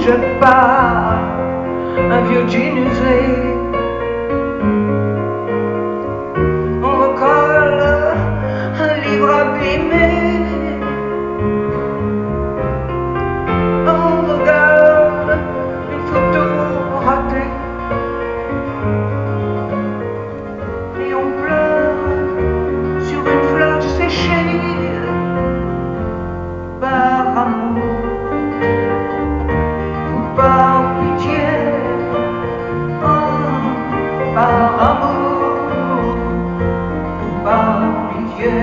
jette pas un vieux jean usé. On recolle un livre abîmé. On regarde une photo ratée. Et on pleure sur une fleur séchée. Par amour ou par pitié, oh, par amour ou par pitié.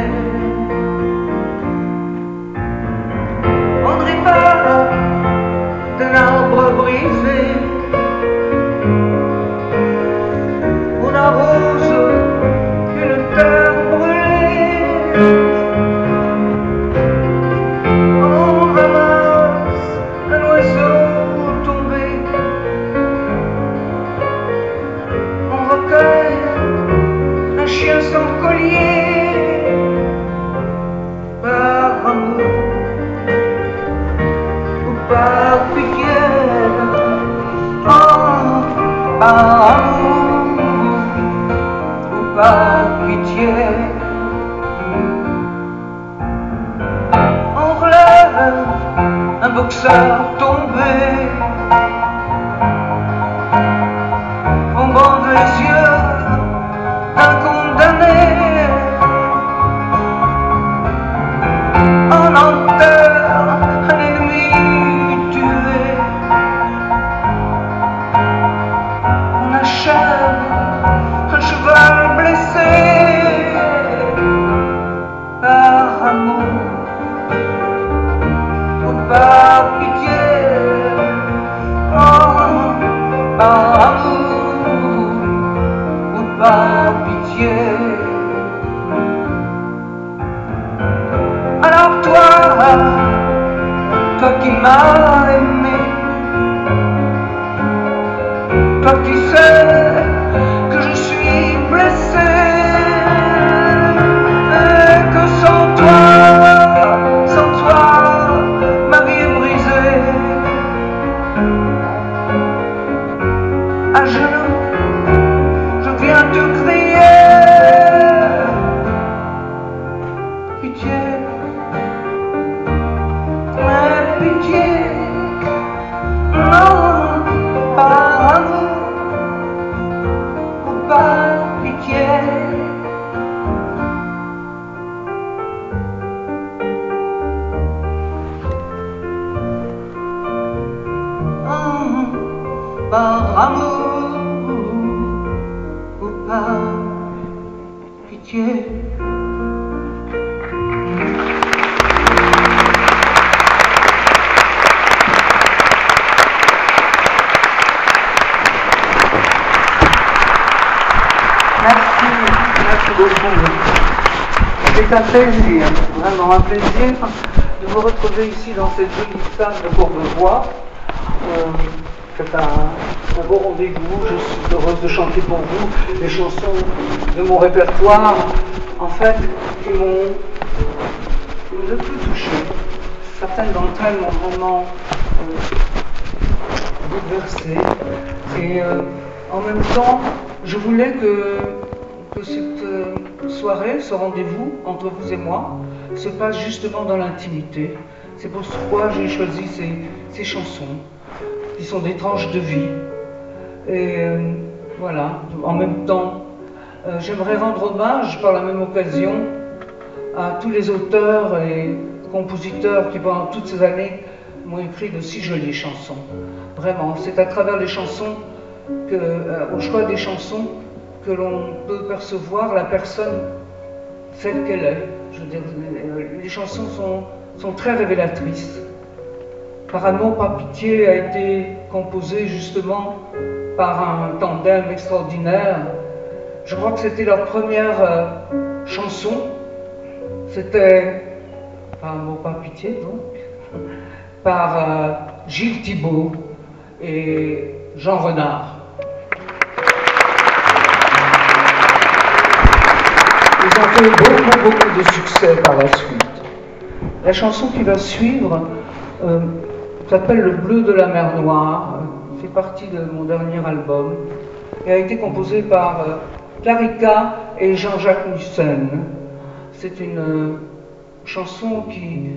On ne rit pas d'un arbre brisé, on arrose une terre brûlée. Un chien sans collier, par amour ou par pitié, oh, par amour ou par pitié. On relève un boxeur tombé, on bande les yeux d'un condamné. On enterre un ennemi tué. On achève un cheval blessé. Par amour ou par pitié, oh, par amour ou par pitié. Alors toi qui m'as aimé, toi qui sais que je suis blessé, et que sans toi, ma vie est brisée. À genoux, je viens te crier, pitié, pitié, non, par amour ou par pitié. Par amour ou par pitié. Merci beaucoup. C'est un plaisir, vraiment un plaisir de vous retrouver ici dans cette jolie salle de Courbevoie. C'est un beau rendez-vous, je suis heureuse de chanter pour vous les chansons de mon répertoire, en fait, qui m'ont le plus touché. Certaines d'entre elles m'ont vraiment bouleversée. Et en même temps, je voulais que cette soirée, ce rendez-vous entre vous et moi, se passe justement dans l'intimité. C'est pourquoi j'ai choisi ces chansons, qui sont des tranches de vie. Et voilà, en même temps, j'aimerais rendre hommage par la même occasion à tous les auteurs et compositeurs qui pendant toutes ces années m'ont écrit de si jolies chansons. Vraiment, c'est à travers les chansons, au choix des chansons, que l'on peut percevoir la personne, celle qu'elle est. Je veux dire, les chansons sont très révélatrices. Par amour, par pitié a été composé justement par un tandem extraordinaire. Je crois que c'était leur première chanson. C'était par amour, par pitié donc, par Gilles Thibault et Jean Renard. Ils ont fait beaucoup de succès par la suite. La chanson qui va suivre s'appelle Le Bleu de la mer Noire, fait partie de mon dernier album et a été composé par Clarika et Jean-Jacques Mussen. C'est une chanson qui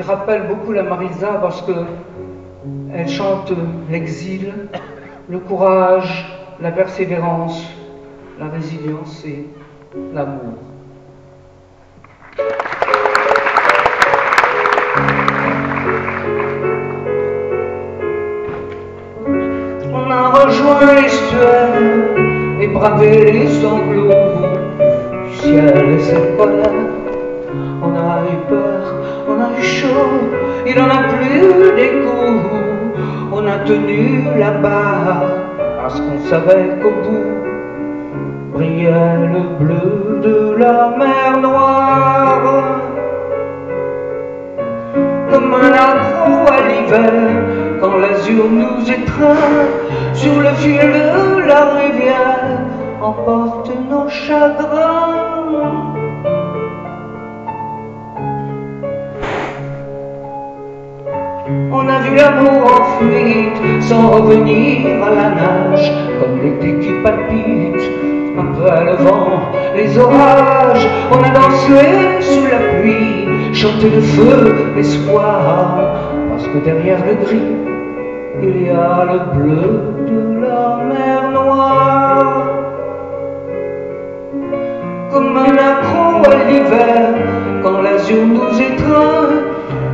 rappelle beaucoup la Marisa parce qu'elle chante l'exil, le courage, la persévérance, la résilience et l'amour. On a rejoint l'estuaire et bravé les sanglots du ciel et ses colères. On a eu peur, on a eu chaud, il n'en a plus d'écho. On a tenu la barre parce qu'on savait qu'au bout brillait le bleu de la mer Noire. Comme un accro à l'hiver, quand l'azur nous étreint, sur le fil de la rivière, emporte nos chagrins. On a vu l'amour en fuite, sans revenir à la nage, comme l'été qui palpite, un peu à le vent, les orages. On a dansé sous la pluie, chanté le feu, l'espoir, parce que derrière le gris, il y a le bleu de la mer Noire. Comme un accro à l'hiver, quand l'azur nous étreint,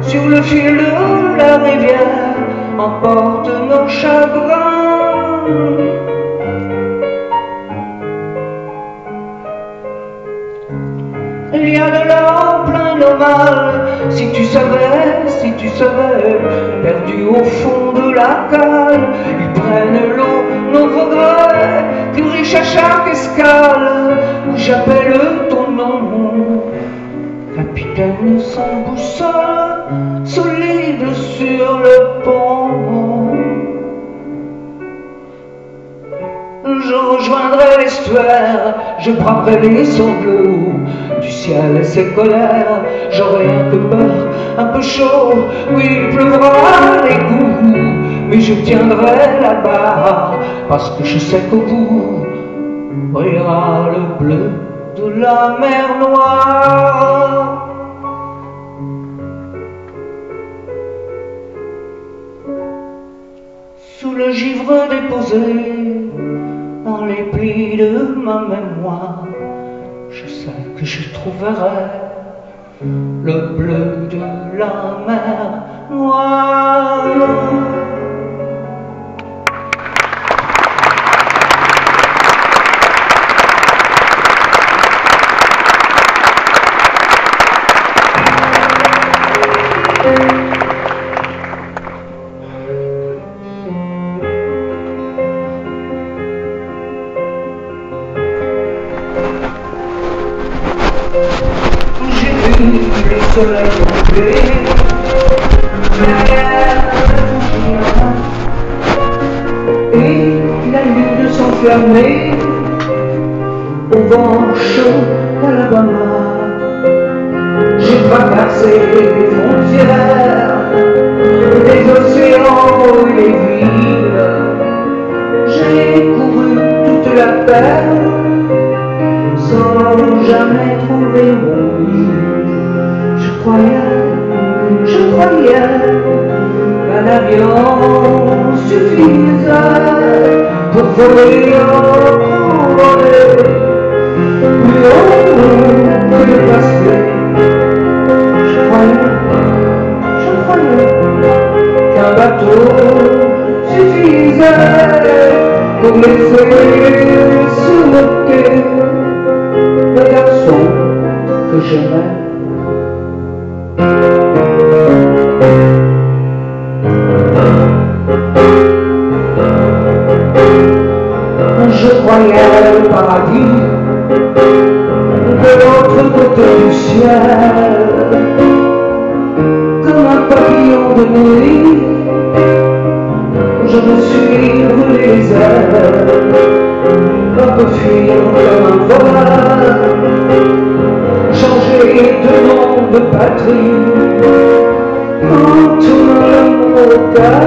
sur le fil de la rivière, emporte nos chagrins. Il y a de l'or plein nos mal, si tu savais, perdu au fond de la cale, ils prennent l'eau, nos regrets, plus riches à chaque escale, où j'appelle ton nom. Capitaine sans boussole, solide sur le pont. Je rejoindrai l'estuaire, je braverai les sanglots du ciel et ses colères. J'aurai un peu peur, un peu chaud, oui il pleuvra l'égout, mais je tiendrai la barre, parce que je sais qu'au bout brillera le bleu de la mer Noire. Sous le givre déposé dans les plis de ma mémoire, je sais que je trouverai le bleu de la mer Noire. J'ai vu le soleil tomber derrière et la lune s'enflammer au vent chaud d'Alabama. J'ai traversé les frontières, les océans et les villes. J'ai couru toute la terre sans jamais trouver mon lit. Je croyais qu'un avion suffisait pour voler en volée plus haut que le passé. Je croyais qu'un bateau suffisait pour laisser sur le quai le garçon que j'aimais. Je croyais le paradis de l'autre côté du ciel, comme un papillon de nuit. Je me suis brûlé les ailes, un peu fuir comme un voleur, changer de nom de patrie, quand tout l'amour nos cœurs,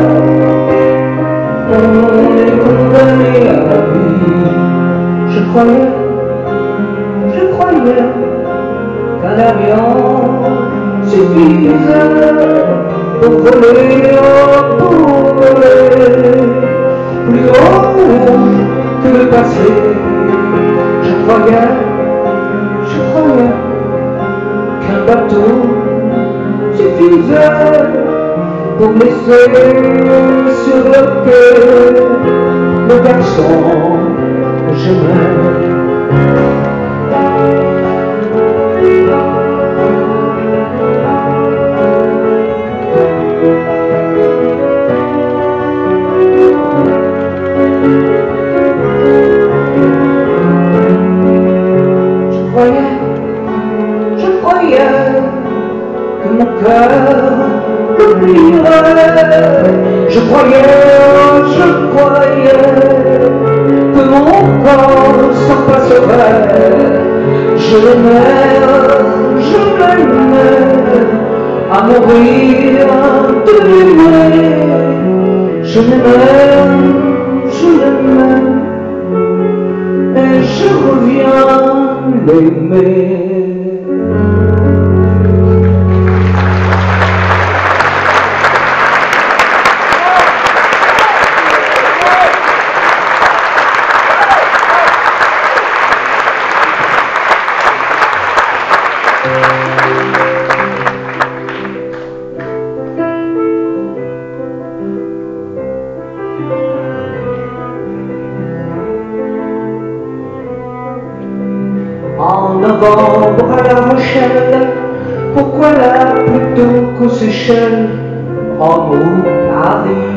on est condamné à la vie. Je croyais qu'un avion suffisait pour voler, pour voler plus haut que le passé. Je croyais qu'un bateau suffisait pour laisser sur le quai le garçon que j'aimais. Je croyais que mon cœur l'oublierait. Je croyais que mon corps s'en passerait. Je l'aimais à mourir de l'aimer. Je l'aimais et je reviens l'aimer. En novembre à La Rochelle, pourquoi là plutôt qu'aux Seychelles, Rome ou Paris?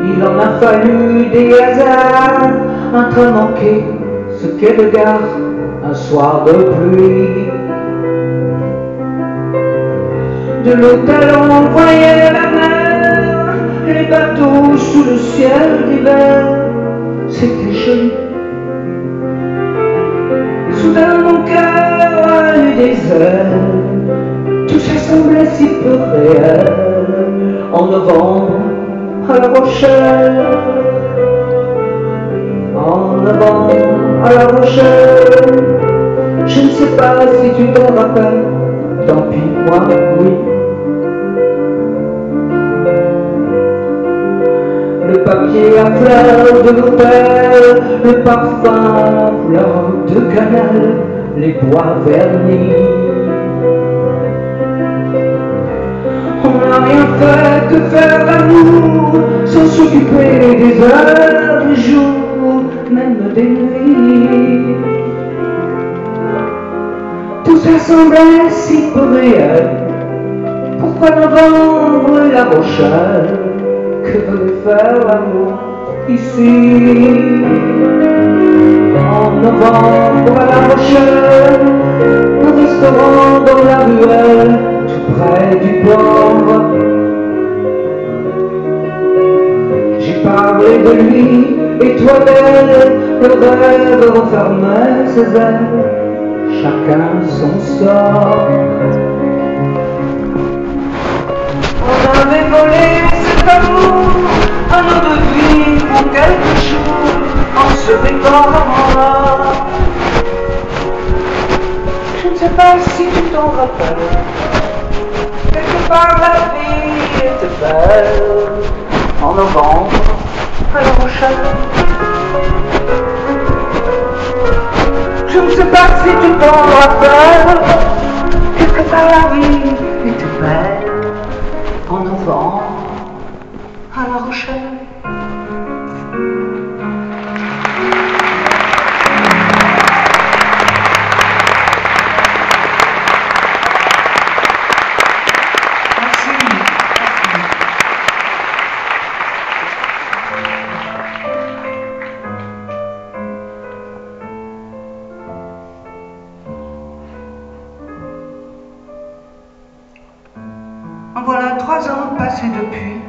Il en a fallu des hasards, un train manqué, ce quai de gare, un soir de pluie. De l'hôtel on voyait la mer, les bateaux sous le ciel d'hiver. C'était joli. Soudain mon cœur a eu des ailes. Tout ça semblait si peu réel. En novembre à La Rochelle. En novembre à La Rochelle. Je ne sais pas si tu t'en rappelles. Tant pis, moi, oui. Le papier à fleurs de l'hôtel, le parfum couleur de cannelle, les bois vernis. On n'a rien fait que faire l'amour, sans s'occuper des heures, des jours, même des nuits. Tout ça semblait si peu réel. Pourquoi novembre et La Rochelle? Que veut faire l'amour ici? En novembre à La Rochelle, un restaurant dans la ruelle, tout près du port. J'ai parlé de lui et toi d'elle, le rêve refermait ses ailes, chacun son sort. On avait volé cet amour à nos deux vies pour quelques jours, en se décorant. Je ne sais pas si tu t'en rappelles, quelque part la vie était belle. En novembre à La Rochelle. Je ne sais pas si tu t'en rappelles, quelque part la vie était belle. En novembre à La Rochelle. En voilà 3 ans passés depuis,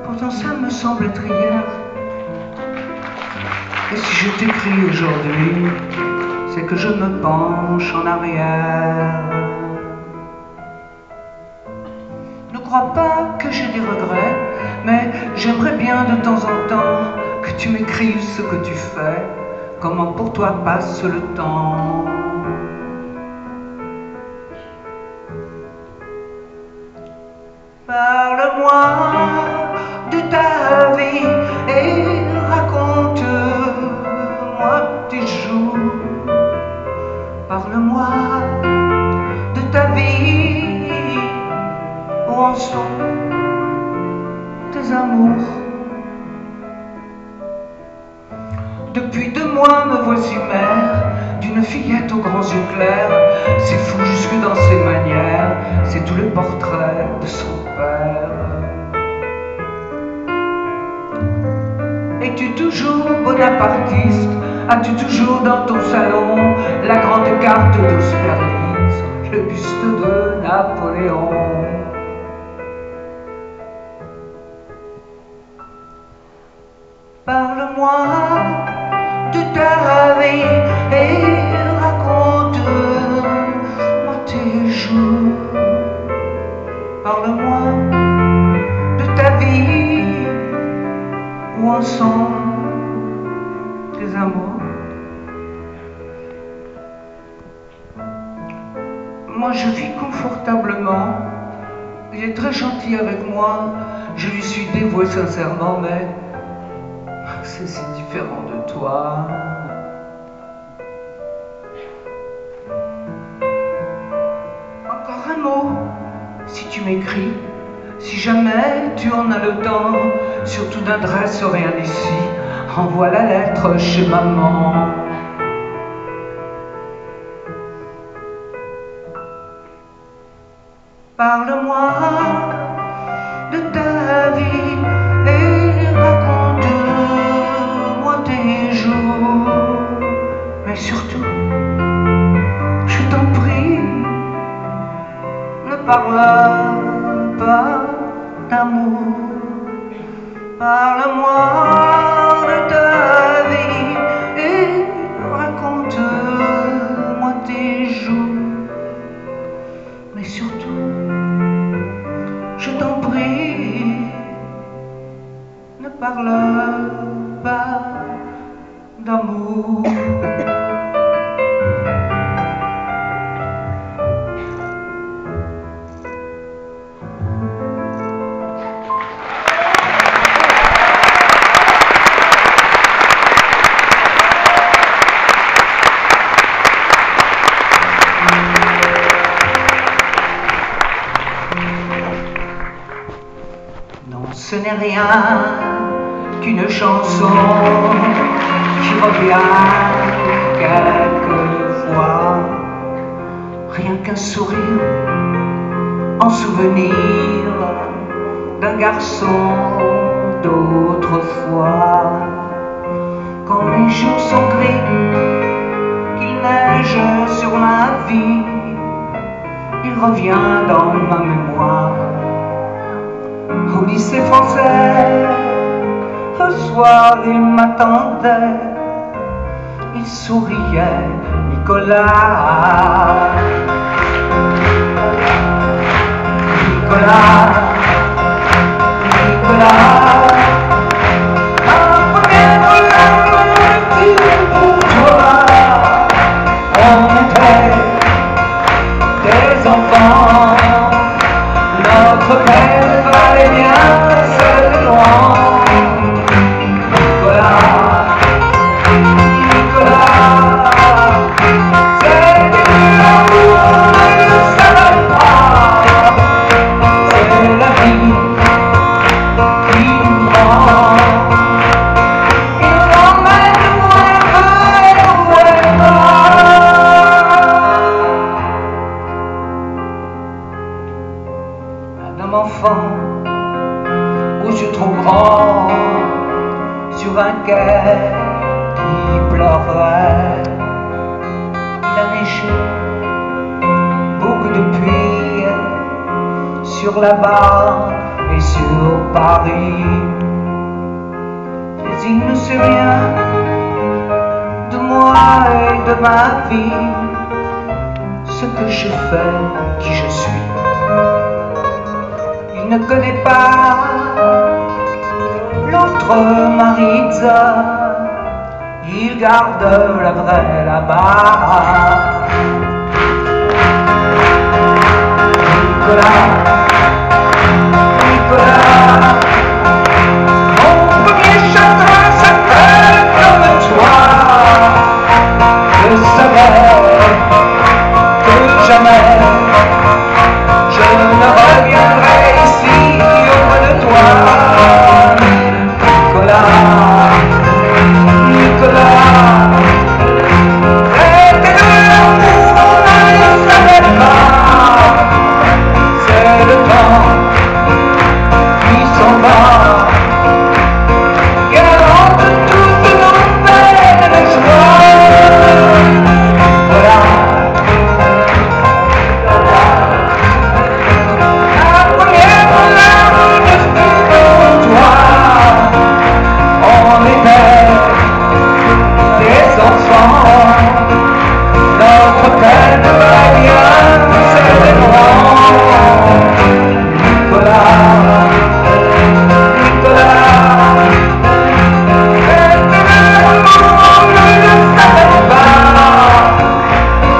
pourtant ça me semble être hier. Et si je t'écris aujourd'hui, c'est que je me penche en arrière. crois pas que j'ai des regrets, mais j'aimerais bien de temps en temps que tu m'écrives ce que tu fais, comment pour toi passe le temps. Parle-moi de ta vie et raconte-moi tes jours. Parle-moi de ta vie, où en sont tes amours. Depuis 2 mois me voici mère d'une fillette aux grands yeux clairs. C'est fou jusque dans ses manières, c'est tout le portrait de son père. Es-tu toujours bonapartiste? As-tu toujours dans ton salon la grande carte d'Austerlitz, le buste de Napoléon? Parle-moi de ta vie et raconte-moi tes jours. Parle-moi de ta vie, où en sont tes amours. Moi je vis confortablement, il est très gentil avec moi, je lui suis dévoué sincèrement, mais c'est si différent de toi. Encore un mot, si tu m'écris, si jamais tu en as le temps, surtout n'adresse rien ici, envoie la lettre chez maman. Parle-moi de ta vie et raconte-moi tes jours. Mais surtout, je t'en prie, ne parle pas d'amour. Parle-moi de ta vie et raconte-moi tes jours. Mais surtout, je t'en prie, ne parle pas d'amour. Ce n'est rien qu'une chanson qui revient quelquefois, rien qu'un sourire en souvenir d'un garçon d'autrefois. Quand les jours sont gris, qu'il neige sur ma vie, il revient dans ma mémoire. Au lycée français, le soir il m'attendait, il souriait, Nicolas. Nicolas, Nicolas, ma première lecture pour toi. On était des enfants, notre père valait bien seul loin. Nicolas, Nicolas, c'est de l'amour et de sa mémoire. C'est la vie qui nous prend. Il l'emmène loin, loin, un homme enfant aux yeux trop grands sur un quai qui pleurait. Il a neigé, beaucoup de pluie sur la barre et sur Paris. Mais il ne sait rien de moi et de ma vie, ce que je fais, qui je suis. Il qui ne connaît pas l'autre Maritza, il garde la vraie là-bas. Nicolas, Nicolas, mon premier chagrin s'appelle comme toi. Je savais que jamais je ne reviendrai ici auprès de toi. Nicolas, Nicolas, c'était de l'amour, on ne savait pas. C'est le temps qui s'en va, garant de toutes nos peines et joies. Voilà. Notre peine va bien, c'est grand. Nicolas, Nicolas, c'est l'amour, ne le savait pas.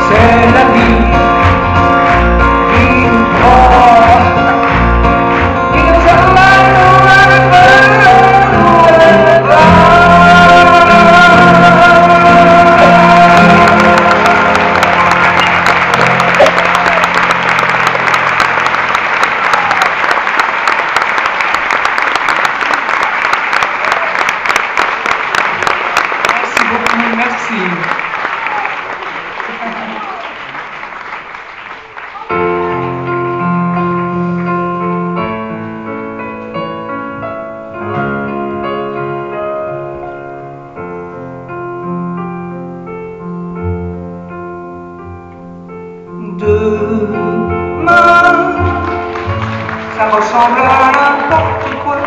C'est la vie qui nous prend, qui nous amène où elle veut, où elle va. Merci. Demain, ça ressemble à n'importe quoi.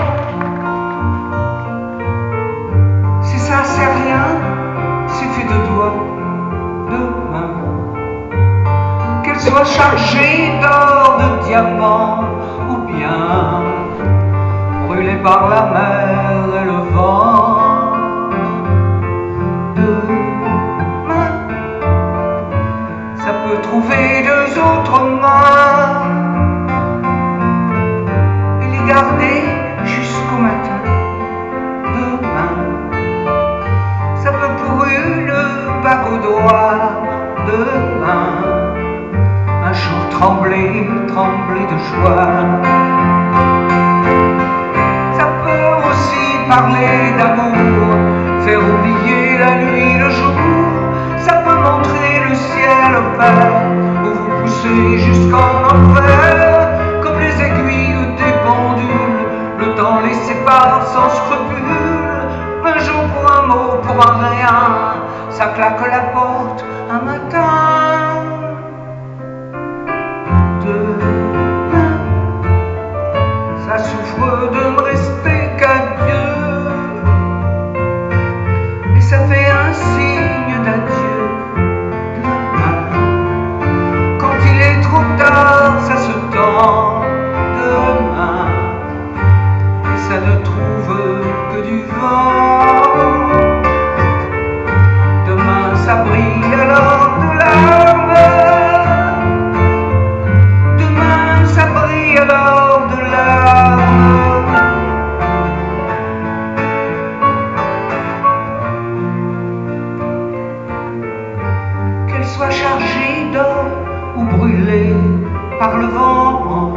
Si ça sert à rien, suffit de doigts de main, qu'elle soit chargée d'or, de diamants, ou bien brûlée par la mer et le vent. Demain, ça peut trouver deux autres mains et les garder jusqu'au matin. Demain, ça peut pour une bague au doigt. Demain, un jour trembler, trembler de joie. Ça peut aussi parler d'amour, faire oublier la nuit, le jour. Ça peut montrer le ciel vert, ou vous pousser jusqu'en enfer, comme les aiguilles des pendules. Le temps les sépare sans scrupule. Un jour pour un mot, pour un rien, ça claque la porte un matin. Demain, ça souffre de ne rester qu'à Dieu, et ça fait un signe d'adieu. Demain, quand il est trop tard, ça se tend. Demain, et ça ne trouve que du vent. Demain, ça brille alors de larmes. Demain, ça brille alors de larmes. Qu'elle soit chargée d'or ou brûlée par le vent,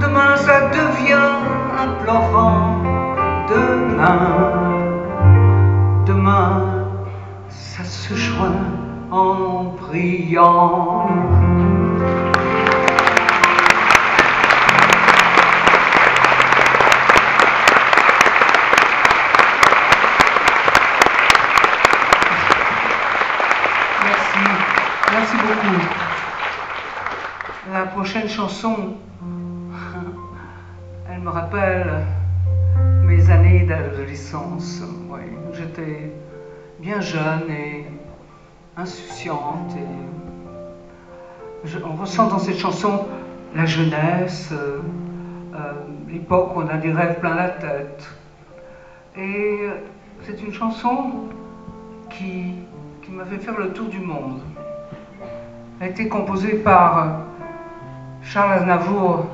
demain, ça devient implorant. Demain, demain, ça se joint en priant. Merci, merci beaucoup. La prochaine chanson, elle me rappelle mes années d'adolescence. Oui, j'étais bien jeune et insouciante. Et on ressent dans cette chanson la jeunesse, l'époque où on a des rêves plein la tête. Et c'est une chanson qui m'a fait faire le tour du monde. Elle a été composée par Charles Aznavour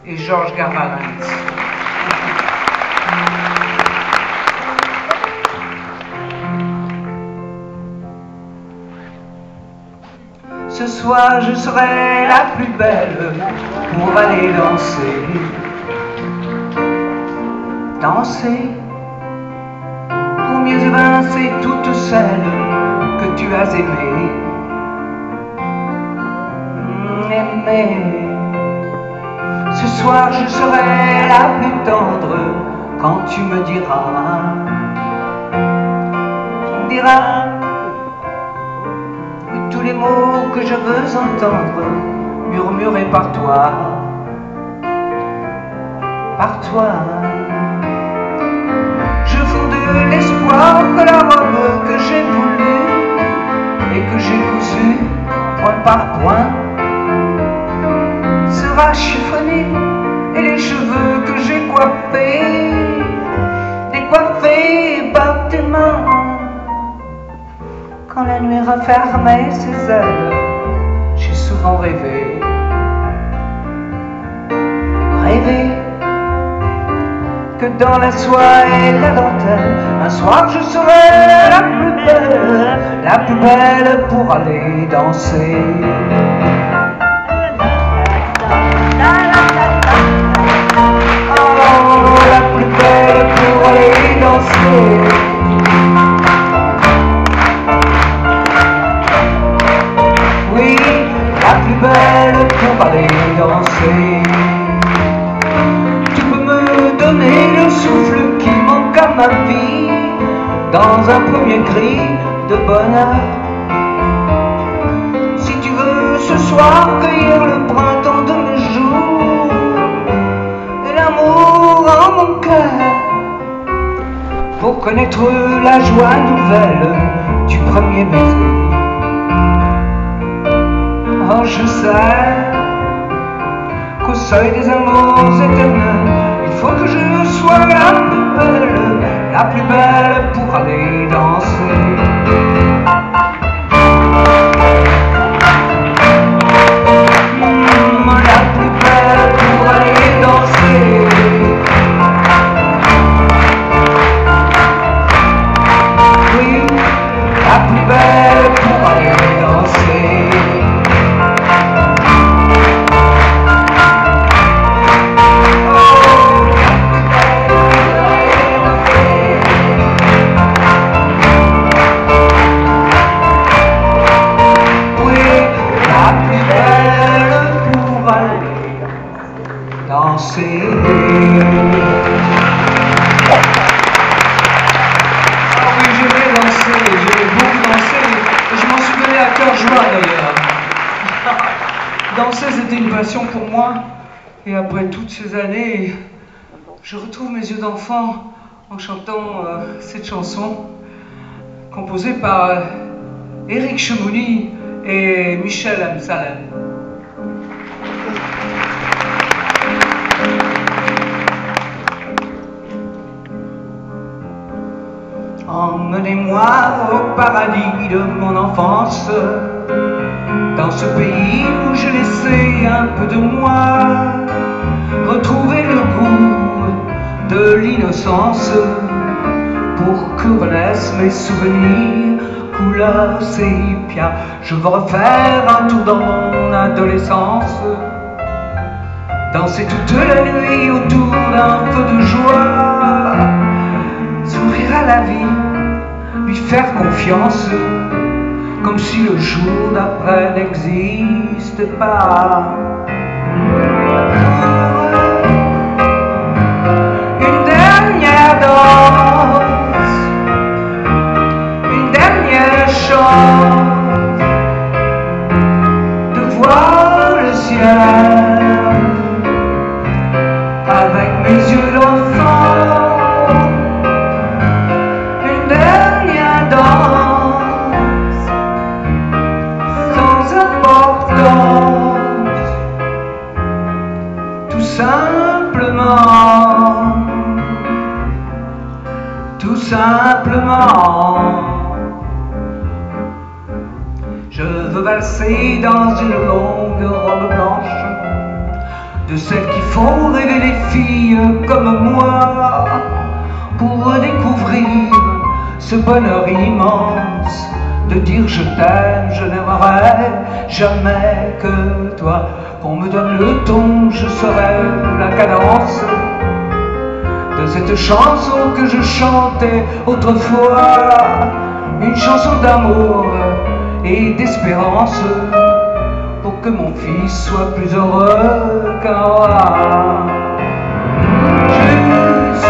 et Georges Garbalint. Ce soir je serai la plus belle pour aller danser. Danser pour mieux évincer toutes celles que tu as aimées. Aimer. Ce soir je serai la plus tendre quand tu me diras tous les mots que je veux entendre murmurés par toi, par toi. Je fonde de l'espoir que la robe que j'ai voulue et que j'ai cousue point par point sera chiffonnée, et les cheveux que j'ai coiffés, décoiffés par tes mains. Quand la nuit refermait ses ailes, j'ai souvent rêvé, que dans la soie et la dentelle, un soir je serai la plus belle pour aller danser. Oh, la plus belle pour aller danser. Oui, la plus belle pour aller danser. Tu peux me donner le souffle qui manque à ma vie dans un premier cri de bonheur. Si tu veux ce soir cueillir le printemps de mes jours et l'amour en mon cœur, pour connaître la joie nouvelle du premier baiser. Oh, je sais qu'au seuil des amours éternels, il faut que je sois la plus belle pour aller danser. La plus belle pour aller danser. Oui, la plus belle pour aller danser. Danser. Ah oui, j'aimais danser, j'aimais beaucoup danser, et je m'en suis donné à cœur joie d'ailleurs. Danser, c'était une passion pour moi, et après toutes ces années, je retrouve mes yeux d'enfant en chantant cette chanson, composée par Éric Chemouni et Michel Amsalem. Emmenez-moi au paradis de mon enfance, dans ce pays où j'ai laissé un peu de moi, retrouver le goût de l'innocence, pour que renaissent mes souvenirs couleur sépia. Je veux refaire un tour dans mon adolescence, danser toute la nuit autour d'un feu de joie, s'ouvrir à la vie, lui faire confiance, comme si le jour d'après n'existait pas. Une dernière danse, une dernière chance de voir le ciel avec mes yeux d'enfant. tout simplement. Je veux valser dans une longue robe blanche, de celles qui font rêver les filles comme moi, pour découvrir ce bonheur immense de dire je t'aime. Je n'aimerais jamais que toi, qu'on me donne le ton, je saurais la cadence de cette chanson que je chantais autrefois, une chanson d'amour et d'espérance, pour que mon fils soit plus heureux qu'un roi. Juste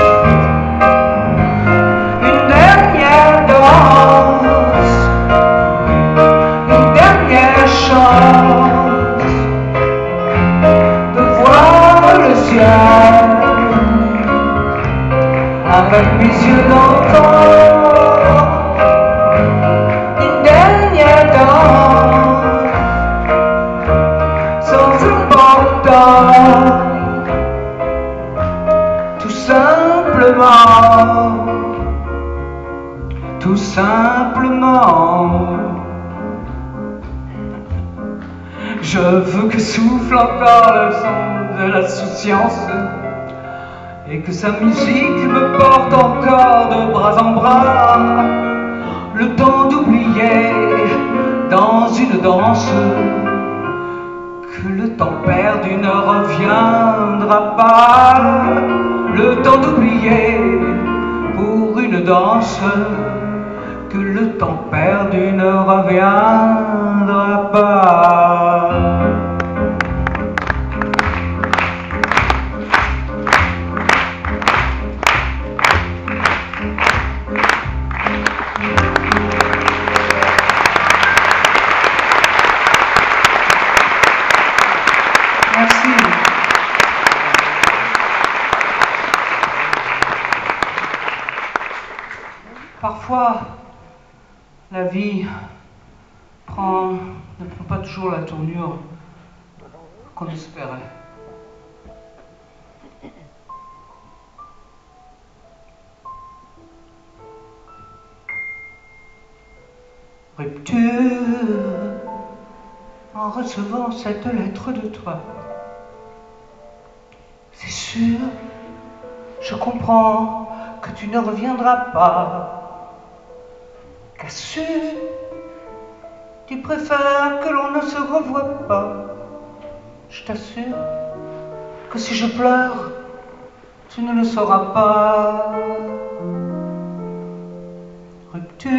une dernière danse, une dernière chance de voir le ciel avec mes yeux d'enfant. Une dernière danse sans important, tout simplement, tout simplement. Je veux que souffle encore le son de l'insouciance, et que sa musique me porte encore de bras en bras, le temps d'oublier dans une danse que le temps perdu ne reviendra pas. Le temps d'oublier pour une danse que le temps perdu ne reviendra pas. Merci. Parfois, la vie ne prend pas toujours la tournure qu'on espérait. Rupture en recevant cette lettre de toi. C'est sûr, je comprends que tu ne reviendras pas. Qu'assure, tu préfères que l'on ne se revoie pas. Je t'assure que si je pleure, tu ne le sauras pas. Rupture,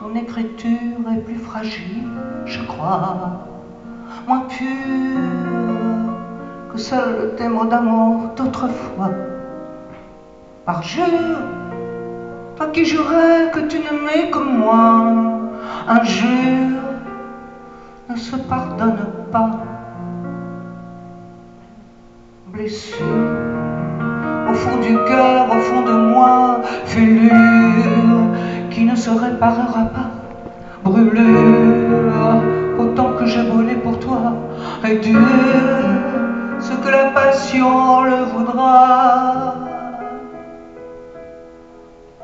ton écriture est plus fragile, je crois, moins pure que celle tes mots d'amour d'autrefois. Parjure, toi qui jurais que tu n'aimais que moi, injure ne se pardonne pas. Blessure au fond du cœur, au fond de moi, fêlure qui ne se réparera pas. Brûlure, autant que j'ai brûlé pour toi, et Dieu, ce que la passion le voudra.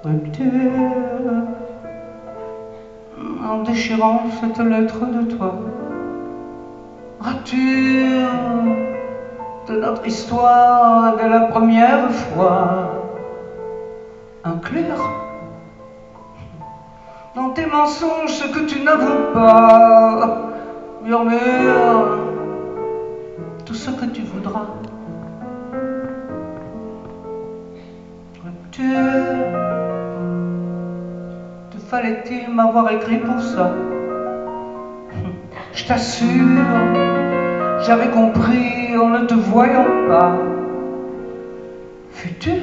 Rupture, en déchirant cette lettre de toi. Rature de notre histoire de la première fois. Inclure dans tes mensonges ce que tu n'avoues pas. Murmure tout ce que tu voudras. Rupture, te fallait-il m'avoir écrit pour ça? Je t'assure, j'avais compris en ne te voyant pas. Futur,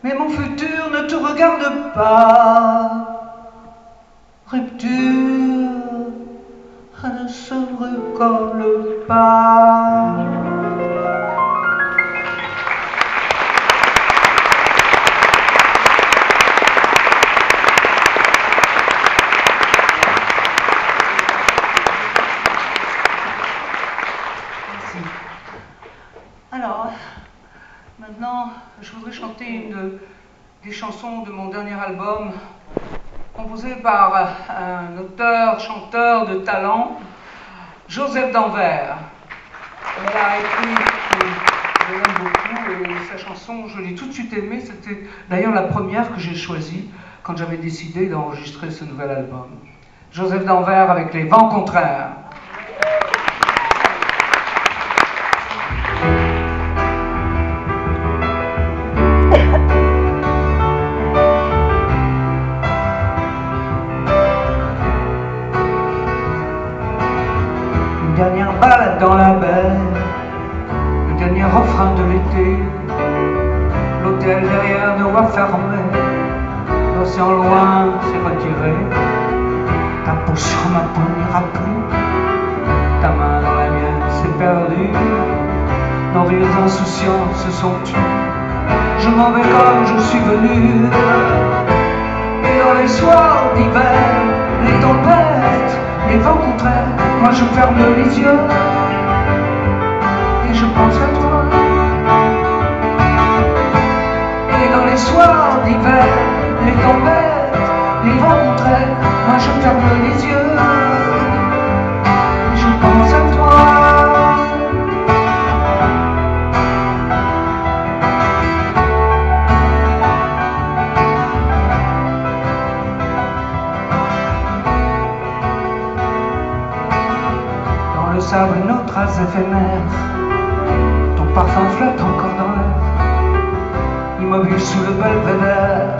mais mon futur ne te regarde pas. Rupture, elle ne se recolle pas. Alors, Maintenant, je voudrais chanter une des chansons de mon dernier album, composé par un auteur-chanteur de talent, Joseph d'Anvers. Elle a écrit, je l'aime beaucoup, et sa chanson, je l'ai tout de suite aimée. C'était d'ailleurs la première que j'ai choisie quand j'avais décidé d'enregistrer ce nouvel album. Joseph d'Anvers avec Les Vents Contraires. Dernière balade dans la baie, le dernier refrain de l'été, l'hôtel derrière nous va fermer, l'océan loin s'est retiré, ta peau sur ma peau n'ira plus, ta main dans la mienne s'est perdue, nos rires insouciants se sont tus, je m'en vais comme je suis venu, et dans les soirs d'hiver, les tempêtes, les vents contraires, moi je ferme les yeux et je pense à toi. Et dans les soirs d'hiver, les tempêtes, les vents contraires, moi je ferme les yeux et je pense à toi. Le sable, nos traces éphémères, ton parfum flotte encore dans l'air, immobile sous le belvédère,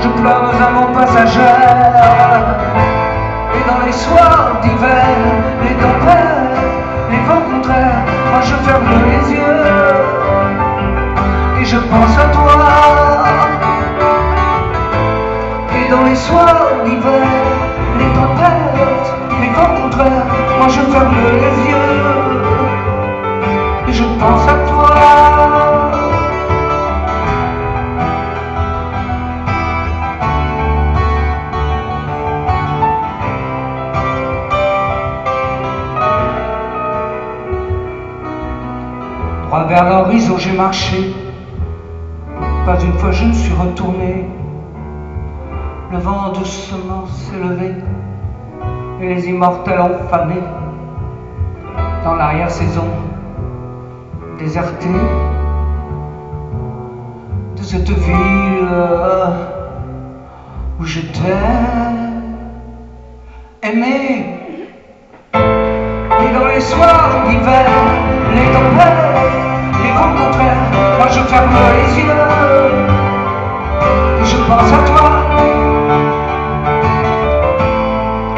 je pleure nos amours passagères. Et dans les soirs d'hiver, les tempêtes, les vents contraires, moi je ferme les yeux et je pense à toi. Et dans les soirs d'hiver, les tempêtes, les vents contraires, moi je ferme les yeux et je pense à toi. Droit vers l'horizon j'ai marché, pas une fois je ne suis retourné. Le vent doucement s'est levé et les immortels ont fané dans l'arrière-saison désertée de cette ville où je t'ai aimé. Et dans les soirs d'hiver, les tempêtes, les vents contraires, moi je ferme les yeux et je pense à toi.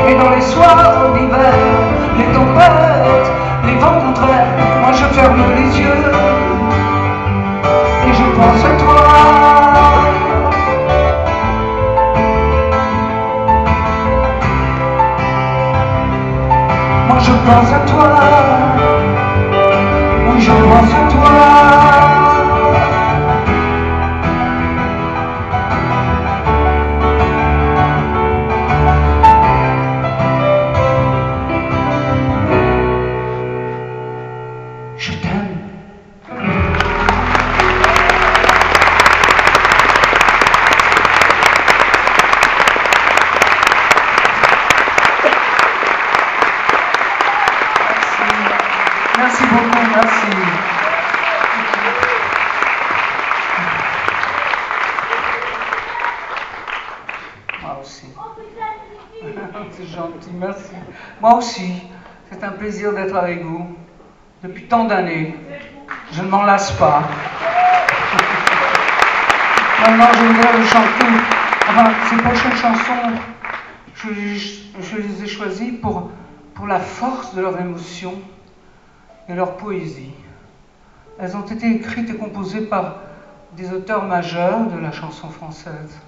Et dans les soirs d'hiver, les tempêtes, les vents contraires, moi je ferme les yeux et je pense à toi. Moi je pense à toi, oui je pense à toi. Je t'aime. Merci beaucoup, merci. Moi aussi. C'est gentil, merci. Moi aussi, c'est un plaisir d'être avec vous. Depuis tant d'années, je ne m'en lasse pas. Maintenant, je voudrais vous chanter. Enfin, ces prochaines chansons, je les ai choisies pour la force de leur émotion et leur poésie. Elles ont été écrites et composées par des auteurs majeurs de la chanson française.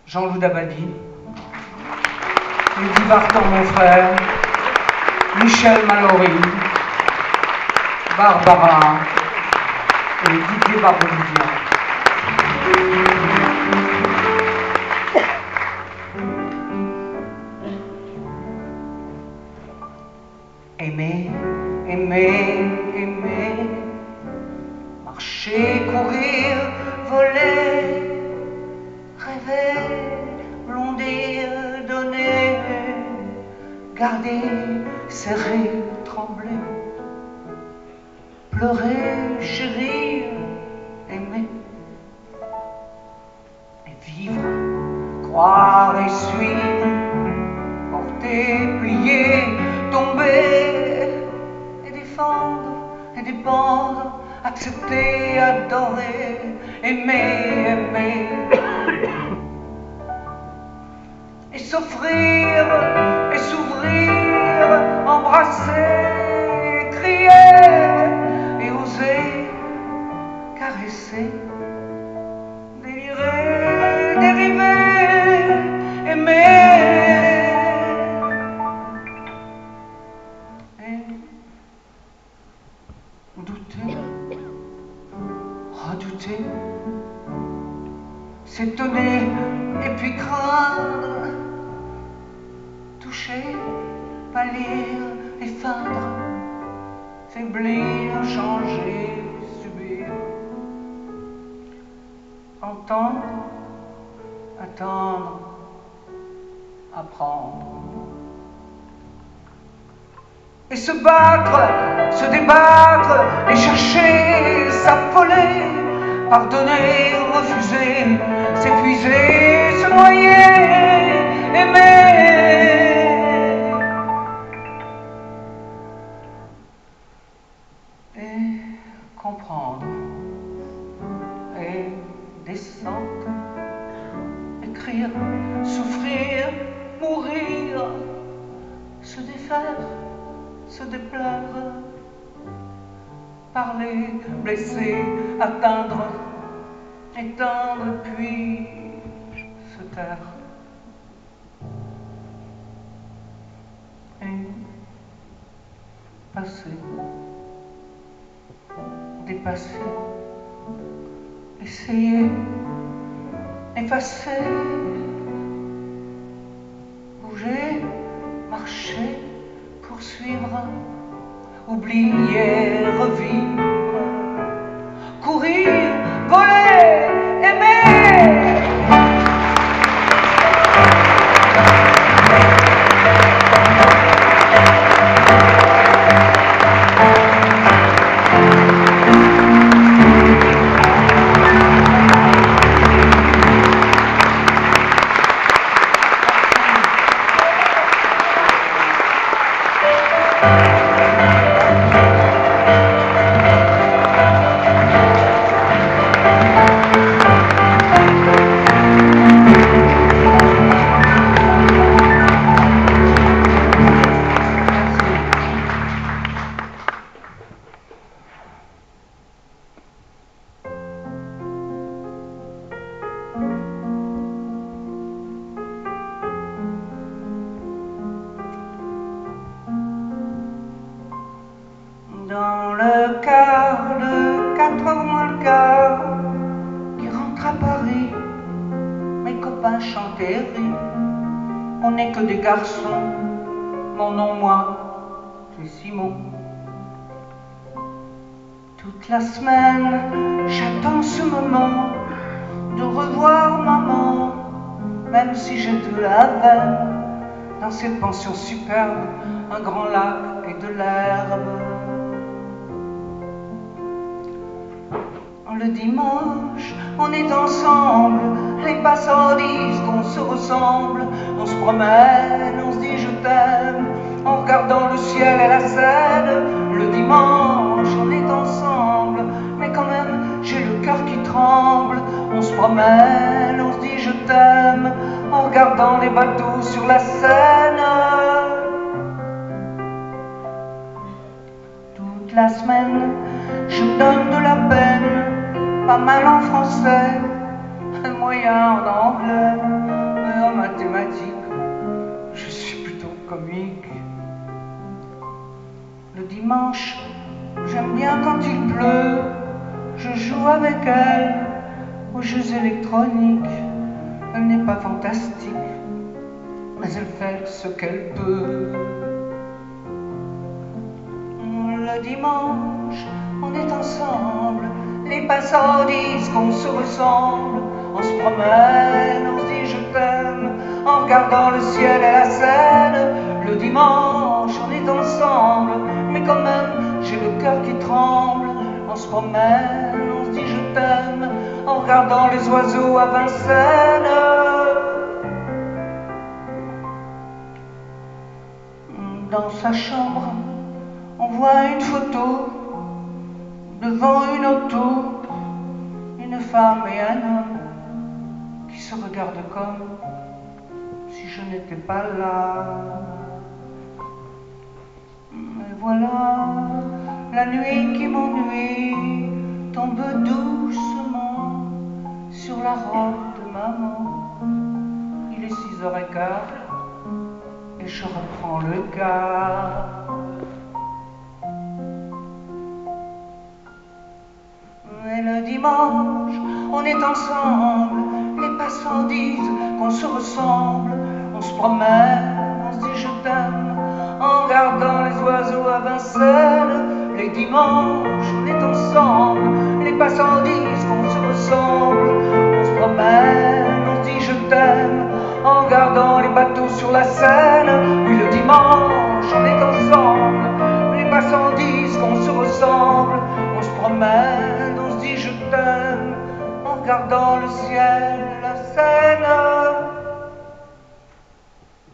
Jean-Loup Dabadi, Eddie Vartan, mon frère, Michel Mallory, Barbara et Didier Barbelivien. Aimer, aimer, aimer, ma Marcher, courir, voler, rêver, blondir, donner, garder, serrer, trembler, pleurer, chérir, aimer et vivre, croire et suivre, porter, plier, tomber et défendre et dépendre, accepter, adorer, aimer, aimer et s'offrir et s'ouvrir, embrasser, crier et oser, caresser, délirer, dériver, aimer et douter, redouter, s'étonner et puis craindre, toucher, pâlir et feindre, faiblir, changer, subir, entendre, attendre, apprendre et se battre, se débattre et chercher, s'affoler, pardonner, refuser, s'épuiser, se noyer, aimer et comprendre et descendre, écrire, souffrir, mourir, se défaire, se déplaire, parler, blesser, atteindre, éteindre, puis se taire. Et passer, dépasser, essayer, effacer, bouger, marcher, poursuivre, oublier, revivre, courir, voler, aimer. Dans le quart de 4h moins le quart, qui rentre à Paris, mes copains chantent et rient. On n'est que des garçons, mon nom, moi, c'est Simon. Toute la semaine, j'attends ce moment de revoir maman, même si j'ai de la veine. Dans cette pension superbe, un grand lac et de l'herbe. Le dimanche, on est ensemble, les passants disent qu'on se ressemble. On se promène, on se dit je t'aime, en regardant le ciel et la Seine. Le dimanche, on est ensemble, mais quand même, j'ai le cœur qui tremble. On se promène, on se dit je t'aime, en regardant les bateaux sur la Seine. Toute la semaine, je me donne de la peine, pas mal en français, moyen en anglais, mais en mathématiques, je suis plutôt comique. Le dimanche, j'aime bien quand il pleut, je joue avec elle aux jeux électroniques. Elle n'est pas fantastique, mais elle fait ce qu'elle peut. Le dimanche, on est ensemble, passants disent qu'on se ressemble. On se promène, on se dit je t'aime, en regardant le ciel et la Seine. Le dimanche, on est ensemble, mais quand même, j'ai le cœur qui tremble. On se promène, on se dit je t'aime, en regardant les oiseaux à Vincennes. Dans sa chambre, on voit une photo, devant une auto, une femme et un homme qui se regardent comme si je n'étais pas là. Et voilà, la nuit qui m'ennuie tombe doucement sur la robe de maman. Il est 6h15 et je reprends le gars. Et le dimanche, on est ensemble, les passants disent qu'on se ressemble. On se promène, on se dit je t'aime, en regardant les oiseaux à Vincennes. Les dimanches, on est ensemble, les passants disent qu'on se ressemble. On se promène, on se dit je t'aime, en regardant les bateaux sur la Seine. Puis le dimanche, on est ensemble, les passants disent qu'on se ressemble. On se promène, on se dit je t'aime, en regardant le ciel, la Seine.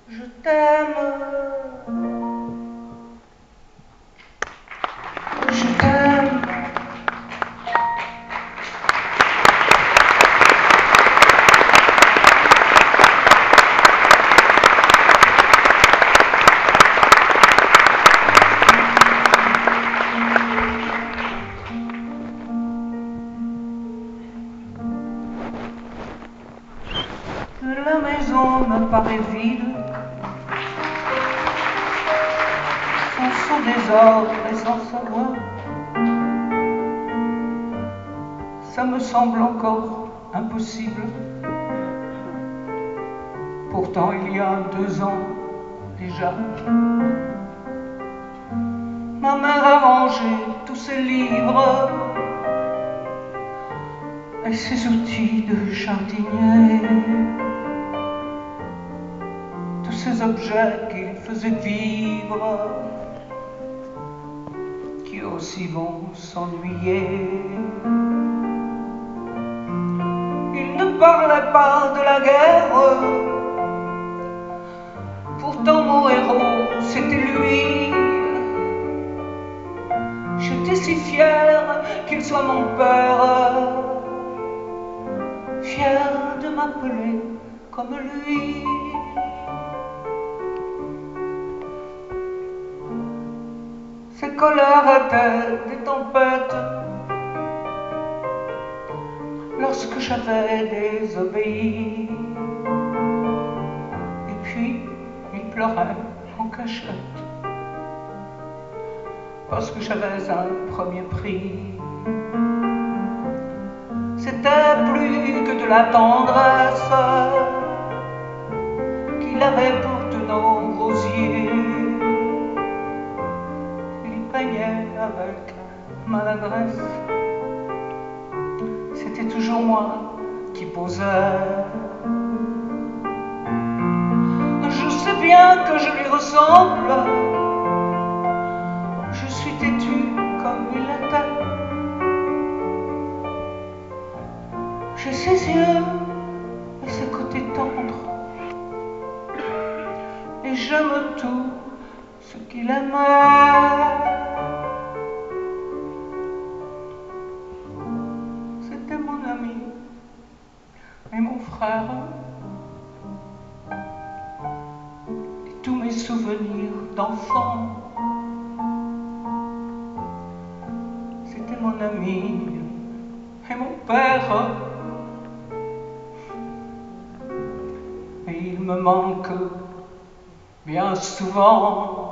Je t'aime, je t'aime. La maison me paraît vide, son désordre et sans savoir. Ça me semble encore impossible. Pourtant il y a 2 ans déjà, ma mère a rangé tous ses livres et ses outils de jardinier. Tous ces objets qui faisaient vivre, qui aussi vont s'ennuyer. Il ne parlait pas de la guerre, pourtant mon héros c'était lui. J'étais si fière qu'il soit mon père, fière de m'appeler comme lui. Ses colères étaient des tempêtes lorsque j'avais désobéi. Et puis il pleurait en cachette parce que j'avais un premier prix. C'était plus que de la tendresse qu'il avait pour de nos rosiers. Il peignait avec maladresse, c'était toujours moi qui posais. Je sais bien que je lui ressemble, je suis têtue comme il l'était. J'ai ses yeux et ses côtés tendres, et j'aime tout ce qu'il aimait. C'était mon ami et mon frère, et tous mes souvenirs d'enfant. C'était mon ami et mon père, et il me manque bien souvent.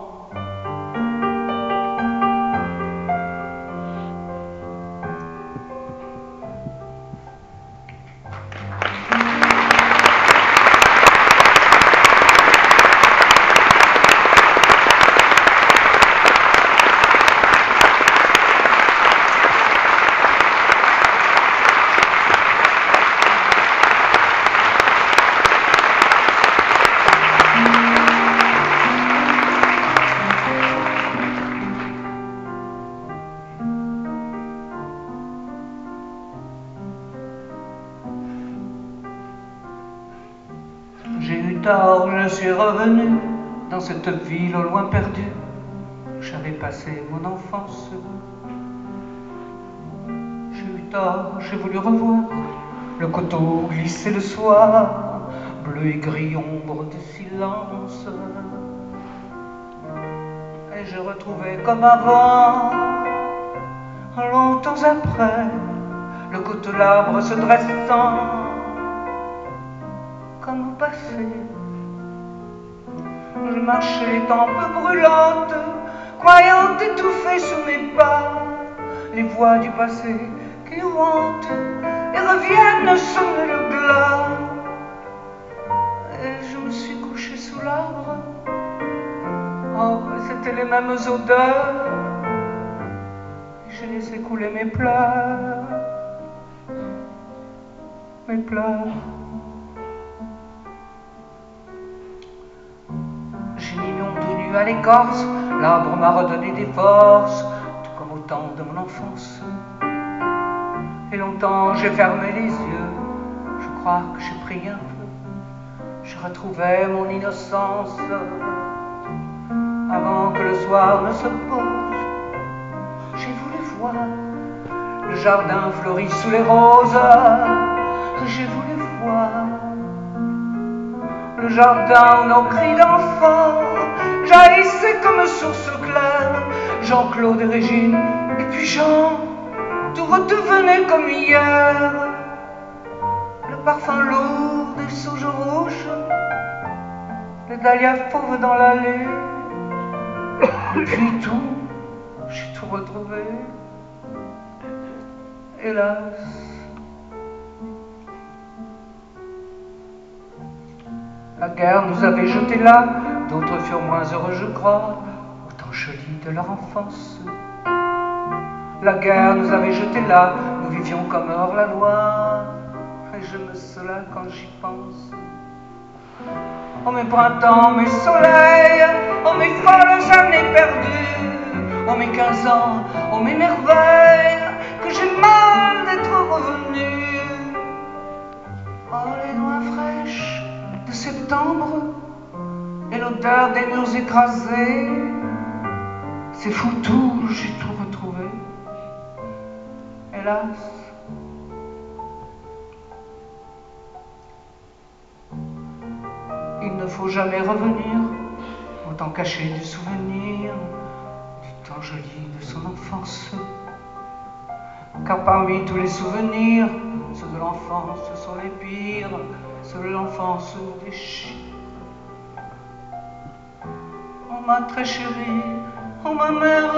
plus tard, je suis revenu dans cette ville au loin perdue. J'avais passé mon enfance. J'ai eu tort, j'ai voulu revoir le coteau glissé le soir, bleu et gris, ombre de silence. Et j'ai retrouvé comme avant, longtemps après, le coteau l'arbre se dressant, comme au passé. Je marchais les tempes brûlantes, croyant étouffer sous mes pas les voix du passé qui hantent et reviennent sonner le glas. Et je me suis couché sous l'arbre. Oh, c'était les mêmes odeurs. Et j'ai laissé couler mes pleurs. Mes pleurs. J'ai mis mon dos nu à l'écorce. L'arbre m'a redonné des forces, tout comme au temps de mon enfance. Et longtemps j'ai fermé les yeux. Je crois que j'ai prié un peu. Je retrouvais mon innocence. Avant que le soir ne se pose, j'ai voulu voir le jardin fleuri sous les roses. J'ai voulu voir le jardin où nos cris d'enfants jaillissaient comme source claire. Jean-Claude et Régine, et puis Jean, tout redevenait comme hier. Le parfum lourd des sauges rouges, les dahlias fauves dans l'allée. Et puis tout, j'ai tout retrouvé, hélas. La guerre nous avait jetés là, d'autres furent moins heureux, je crois, autant jolis de leur enfance. La guerre nous avait jetés là, nous vivions comme hors la loi, et je me sola quand j'y pense. Oh mes printemps, mes soleils, oh mes folles années perdues, oh mes 15 ans, oh mes merveilles, que j'ai mal d'être revenu. Oh les noix fraîches de septembre et l'odeur des murs écrasés, c'est fou tout, j'ai tout retrouvé, hélas. Il ne faut jamais revenir, autant cacher du souvenir du temps joli de son enfance. Car parmi tous les souvenirs, ceux de l'enfance sont les pires, ceux de l'enfance nous déchirent. Oh ma très chérie, oh ma mère,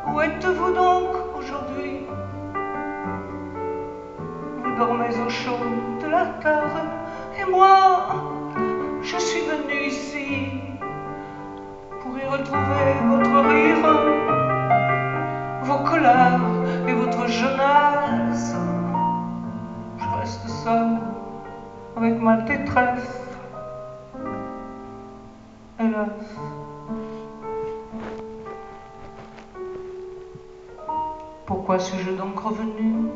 où êtes-vous donc aujourd'hui? Vous dormez au chaud de la terre, et moi, je suis venue ici pour y retrouver votre rire, vos colères et votre jeunesse. Je reste seule avec ma détresse, hélas. Pourquoi suis-je donc revenu?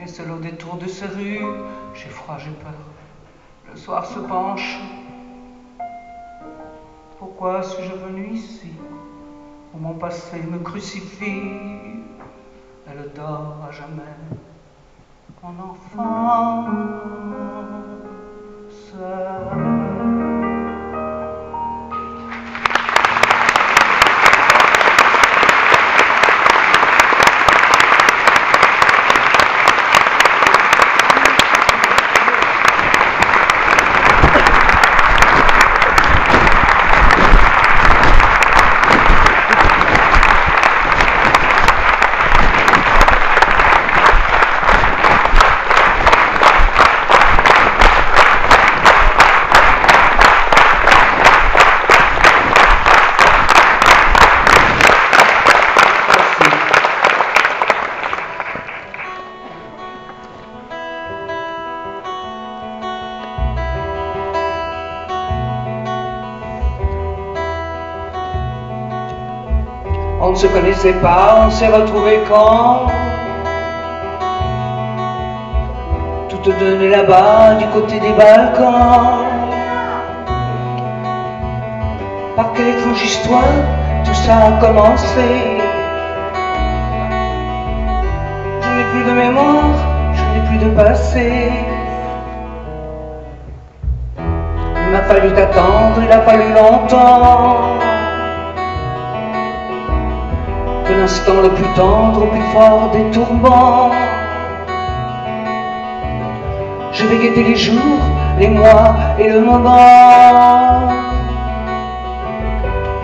Et seul au détour de ces rues, j'ai froid, j'ai peur. Le soir se penche. Pourquoi suis-je venu ici, où mon passé me crucifie? Elle dort à jamais, mon enfant seul. On ne se connaissait pas, on s'est retrouvés quand tout te donnait là-bas du côté des Balkans. Par quelle étrange histoire tout ça a commencé? Je n'ai plus de mémoire, je n'ai plus de passé. Il m'a fallu t'attendre, il a fallu longtemps, que l'instant le plus tendre, au plus fort des tourments. Je vais guetter les jours, les mois et le moment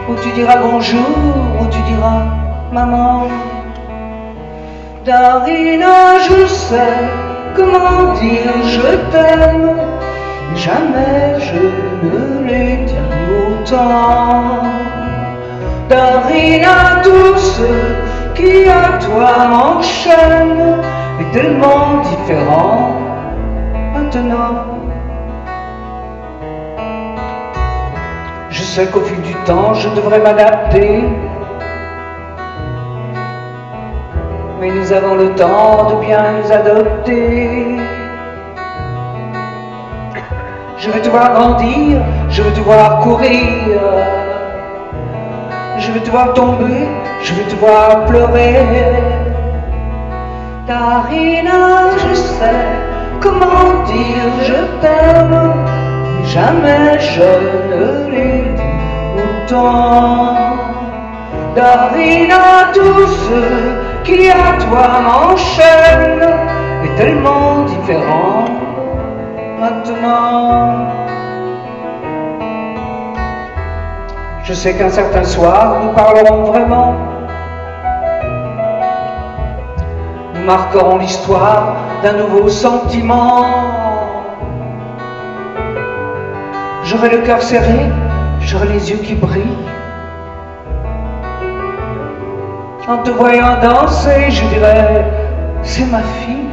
où tu diras bonjour, où tu diras maman. Darina, je sais comment dire je t'aime, jamais je ne l'ai dit autant. Darina, tout ce qui à toi m'enchaîne est tellement différent maintenant. Je sais qu'au fil du temps je devrais m'adapter, mais nous avons le temps de bien nous adopter. Je veux te voir grandir, je veux te voir courir, je veux te voir tomber, je veux te voir pleurer. Darina, je sais comment dire je t'aime, mais jamais je ne l'ai dit autant. Darina, tout ce qui à toi m'enchaîne est tellement différent maintenant. Je sais qu'un certain soir nous parlerons vraiment, nous marquerons l'histoire d'un nouveau sentiment. J'aurai le cœur serré, j'aurai les yeux qui brillent. En te voyant danser, je dirais, c'est ma fille.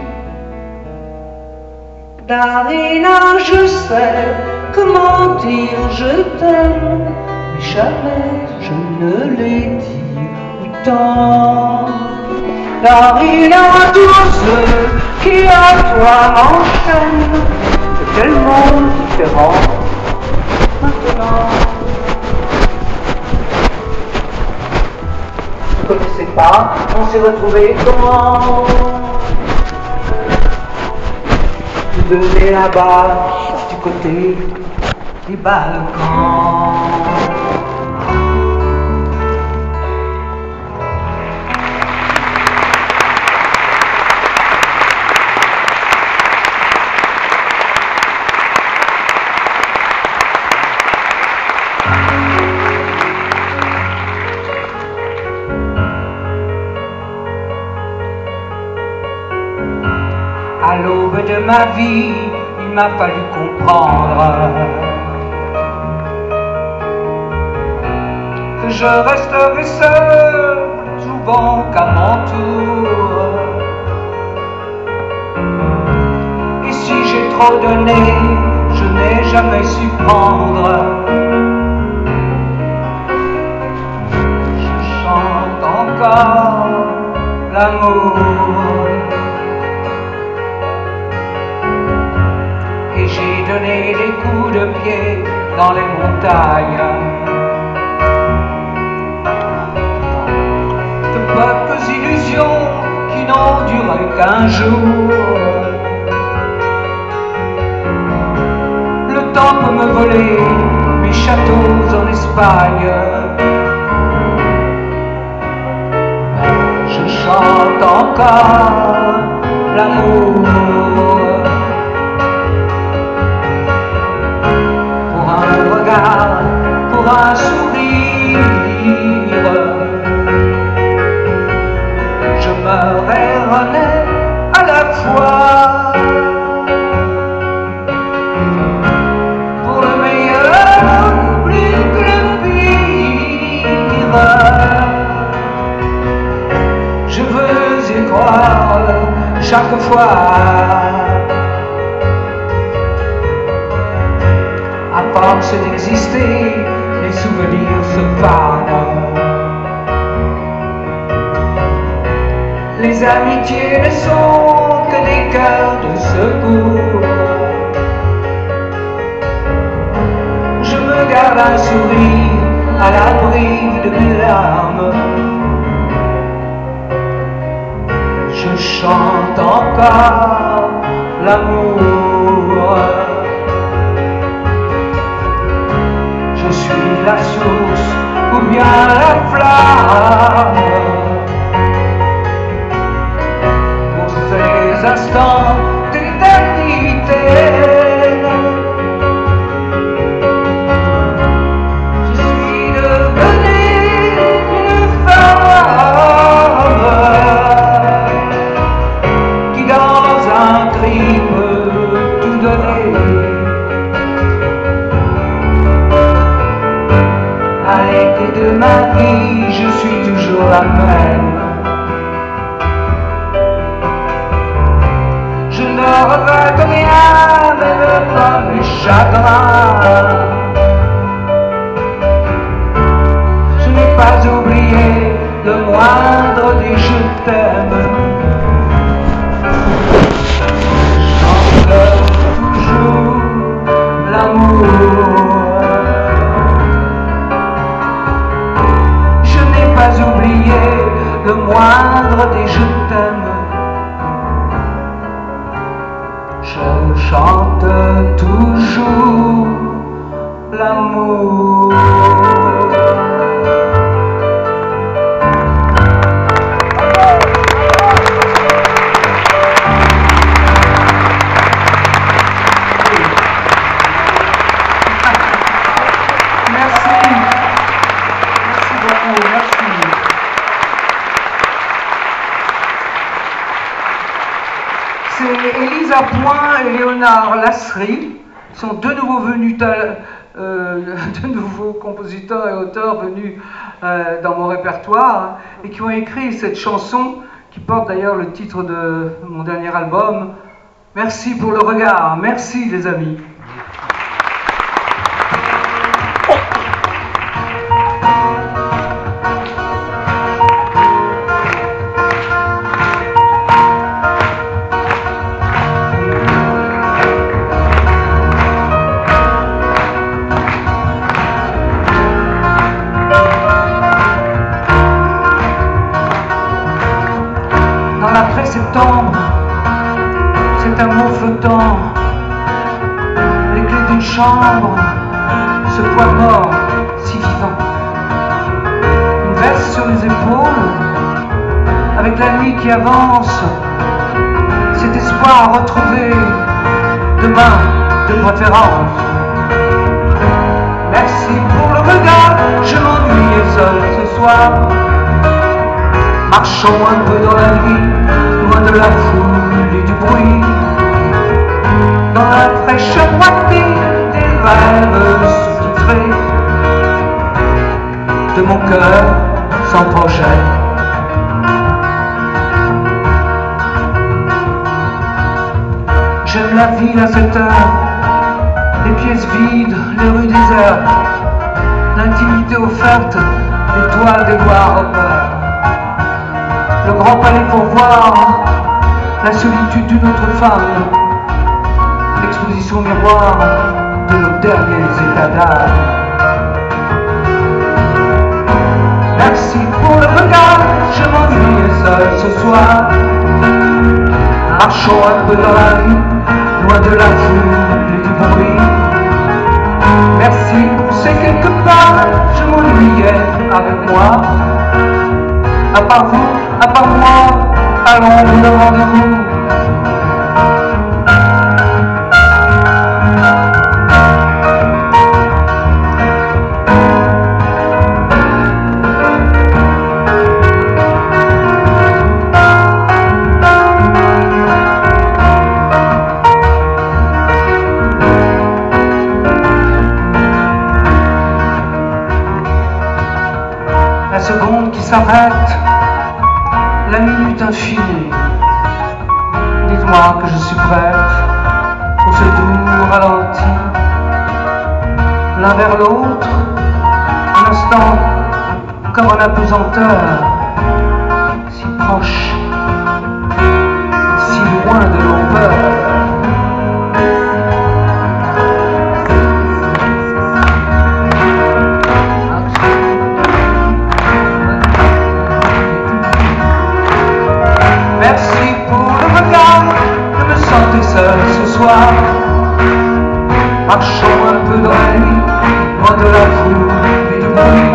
Darina, je sais comment dire je t'aime, mais jamais je ne l'ai dit autant. Darina, tout ce qui à toi m'enchaîne est tellement différent maintenant. Je ne connaissais pas, on s'est retrouvés comment? Nous deux là-bas, du côté du Balkans. À l'aube de ma vie, il m'a fallu comprendre que je resterai seul, souvent qu'à mon tour. Et si j'ai trop donné, je n'ai jamais su prendre. Je chante encore l'amour. J'ai donné des coups de pied dans les montagnes de peuples illusions qui n'ont duré qu'un jour. Le temps peut me voler mes châteaux en Espagne. Je chante encore l'amour. Pour un sourire, je meurs et renais à la fois. Pour le meilleur, plus que le pire, je veux y croire chaque fois. À force d'exister, les souvenirs se fanent. Les amitiés ne sont que des cœurs de secours. Je me garde un sourire à l'abri de mes larmes. Je chante encore l'amour. Je suis la source ou bien la flamme pour ces instants d'éternité. Je suis devenue une femme qui dans un cri peut tout donner. À l'été de ma vie, je suis toujours la même. Je ne regrette rien, même pas mes chagrins. Je n'ai pas oublié le moindre des je t'aime. J'en toujours l'amour. Oublier le moindre des je t'aime. Je chante toujours l'amour. C'est Elisa Point et Léonard Lasserie, sont deux nouveaux venus, deux nouveaux compositeurs et auteurs venus dans mon répertoire et qui ont écrit cette chanson qui porte d'ailleurs le titre de mon dernier album. Merci pour le regard, merci les amis. Septembre, c'est un mot flottant, les clés d'une chambre, ce poids mort si vivant, une veste sur les épaules, avec la nuit qui avance, cet espoir à retrouver demain de préférence. Merci pour le regard, je m'ennuyais seul ce soir, marchons un peu dans la nuit, loin de la foule et du bruit, dans la fraîche moitié des rêves sous-titrés de mon cœur sans projet. J'aime la ville à cette heure, les pièces vides, les rues désertes, l'intimité offerte, les toiles des bois repères. Le grand palais pour voir la solitude d'une autre femme, l'exposition miroir de nos derniers états d'âme. Merci pour le regard, je m'ennuyais seul ce soir, marchons un peu dans la rue, loin de la foule et du bruit. Merci pour ces quelques pas, je m'ennuyais avec moi. À part vous, à part moi, allons de rendez-vous. La seconde qui s'arrête, la minute infinie. Dites-moi que je suis prête pour ce doux ralenti. L'un vers l'autre, un instant comme en apesanteur, si proche, si loin de nos peurs. seul ce soir. Marchons un peu dans la nuit, loin de la foule et du bruit,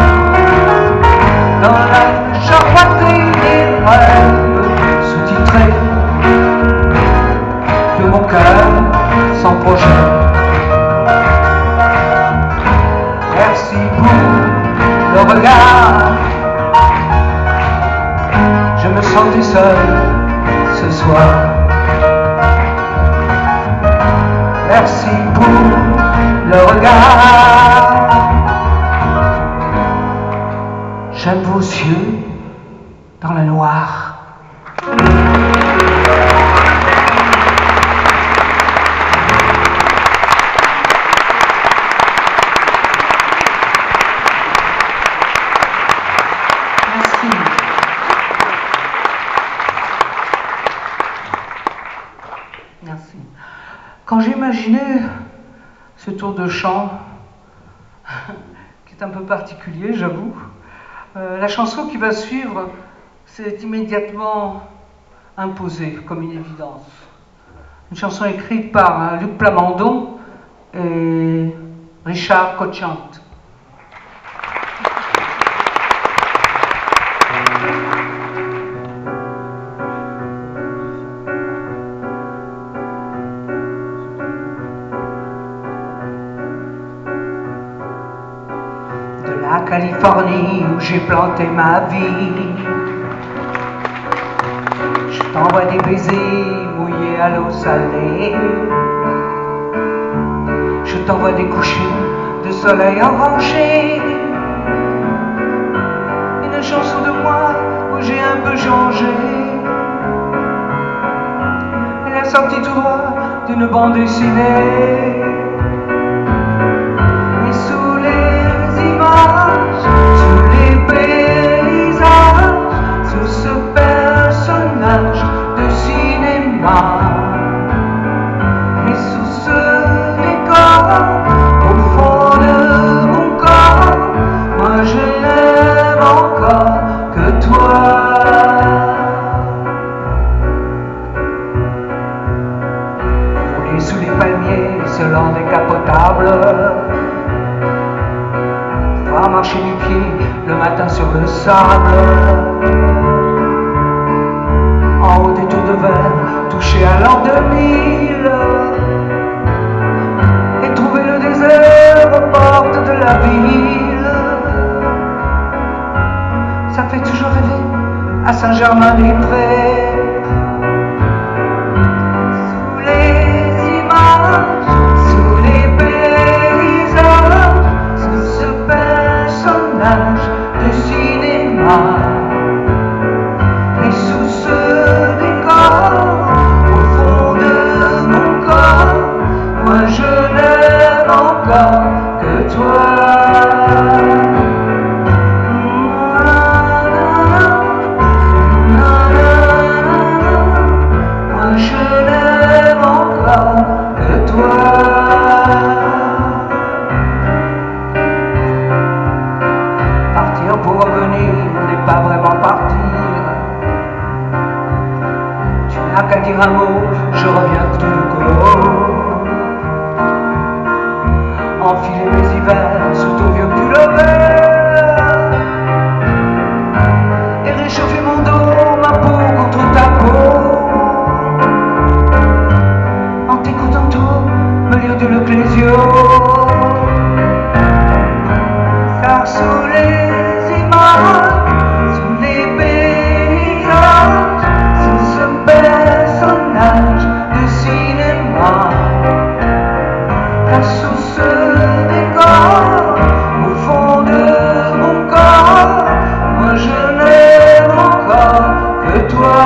dans la charpentée des rêves sous-titrés de mon cœur sans projet. Merci pour le regard. Je me sentais seul ce soir. Merci pour le regard. J'aime vos yeux dans le noir. Merci. Merci. Quand j'imaginais ce tour de chant, qui est un peu particulier, j'avoue, la chanson qui va suivre s'est immédiatement imposée comme une évidence. Une chanson écrite par Luc Plamondon et Richard Cotchant. La Californie où j'ai planté ma vie, je t'envoie des baisers mouillés à l'eau salée, je t'envoie des couchers de soleil orangé, une chanson de moi où j'ai un peu changé, elle est sortie tout droit d'une bande dessinée. Sous les paysages, sous ce personnage de cinéma, et sous ce décor, au fond de mon corps, moi je n'aime encore que toi. Rouler sous les palmiers, selon décapotables, marcher du pied le matin sur le sable, en haut des tours de verre, toucher à l'an 2000, et trouver le désert aux portes de la ville. Ça fait toujours rêver à Saint-Germain-des-Prés. Sous les images, sous les paysages, sous ce personnage de cinéma, et sous ce décor, au fond de mon corps, moi je n'aime encore que toi. Moi je n'aime encore que toi. Pour revenir n'est pas vraiment partir. Tu n'as qu'à dire un mot, je reviens tout de go. Enfiler mes hivers sous ton vieux pull vert et réchauffer mon dos, ma peau contre ta peau, en t'écoutant toi, me lire de l'Ecclésio. Car sous les images, sous les paysages, sous ce personnage de cinéma, car sous ce décor, au fond de mon corps, moi je n'aime encore que toi.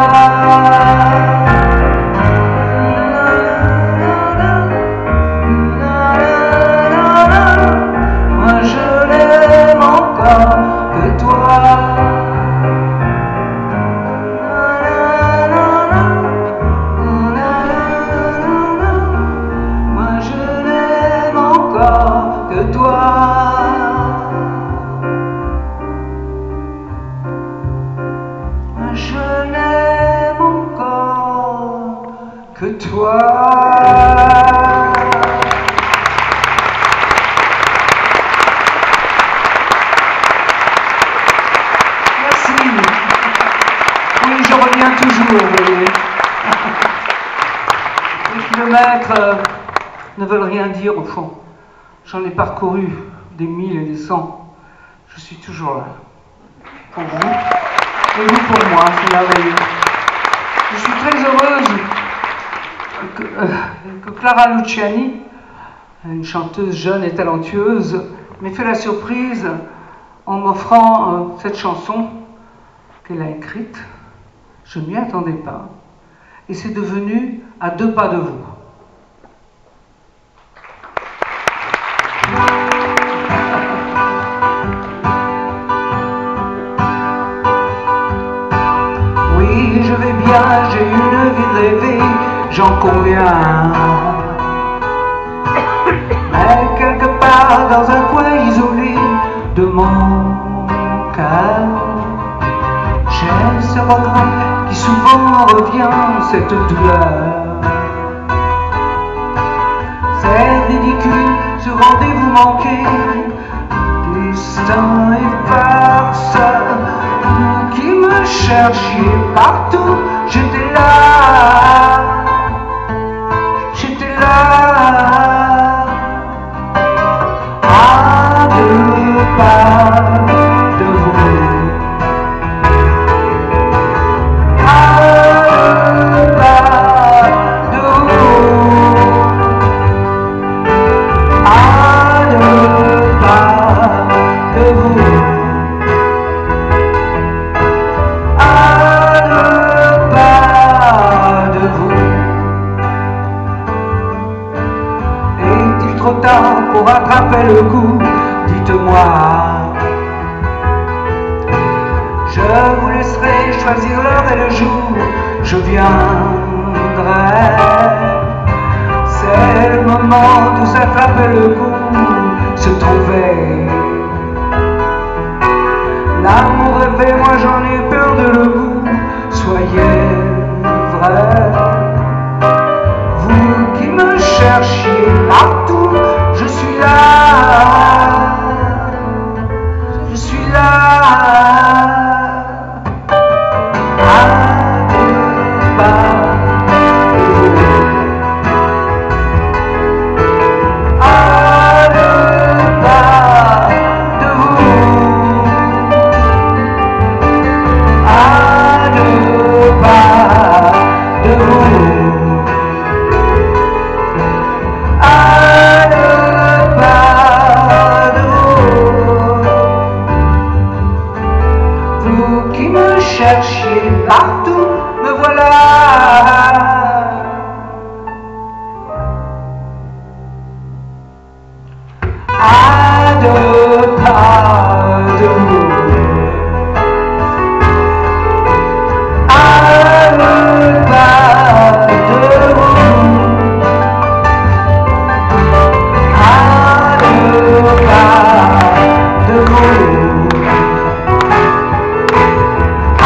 Moi je n'aime encore que toi. Merci. Oui, je reviens toujours, vous voyez. Les kilomètres ne veulent rien dire au fond. J'en ai parcouru des 1000 et des 100. Je suis toujours là. Pour vous. Et vous pour moi, c'est merveilleux. Je suis très heureuse que Clara Luciani, une chanteuse jeune et talentueuse, m'ait fait la surprise en m'offrant cette chanson qu'elle a écrite. Je ne m'y attendais pas. Et c'est devenu À 2 pas de vous. Oui, je vais bien, j'ai une vie de rêver, j'en conviens. Mais quelque part dans un coin isolé de mon cœur, j'ai ce regret qui souvent revient, cette douleur. C'est ridicule ce rendez-vous manqué, destin et farce. Vous qui me cherchiez partout, j'étais là, à 2 pas de vous. Pour rattraper le coup, dites-moi. Je vous laisserai choisir l'heure et le jour, je viendrai. C'est le moment où s'attraper le coup, se trouver. L'amour est fait, moi j'en ai peur de le goût, soyez vrai. Vous qui me cherchiez partout, je suis là, à 2 pas de vous, à 2 pas de vous, à 2 pas de vous. Cherchiez partout, me voilà. À 2 pas de vous, à 2 pas de vous, à 2 pas de vous. À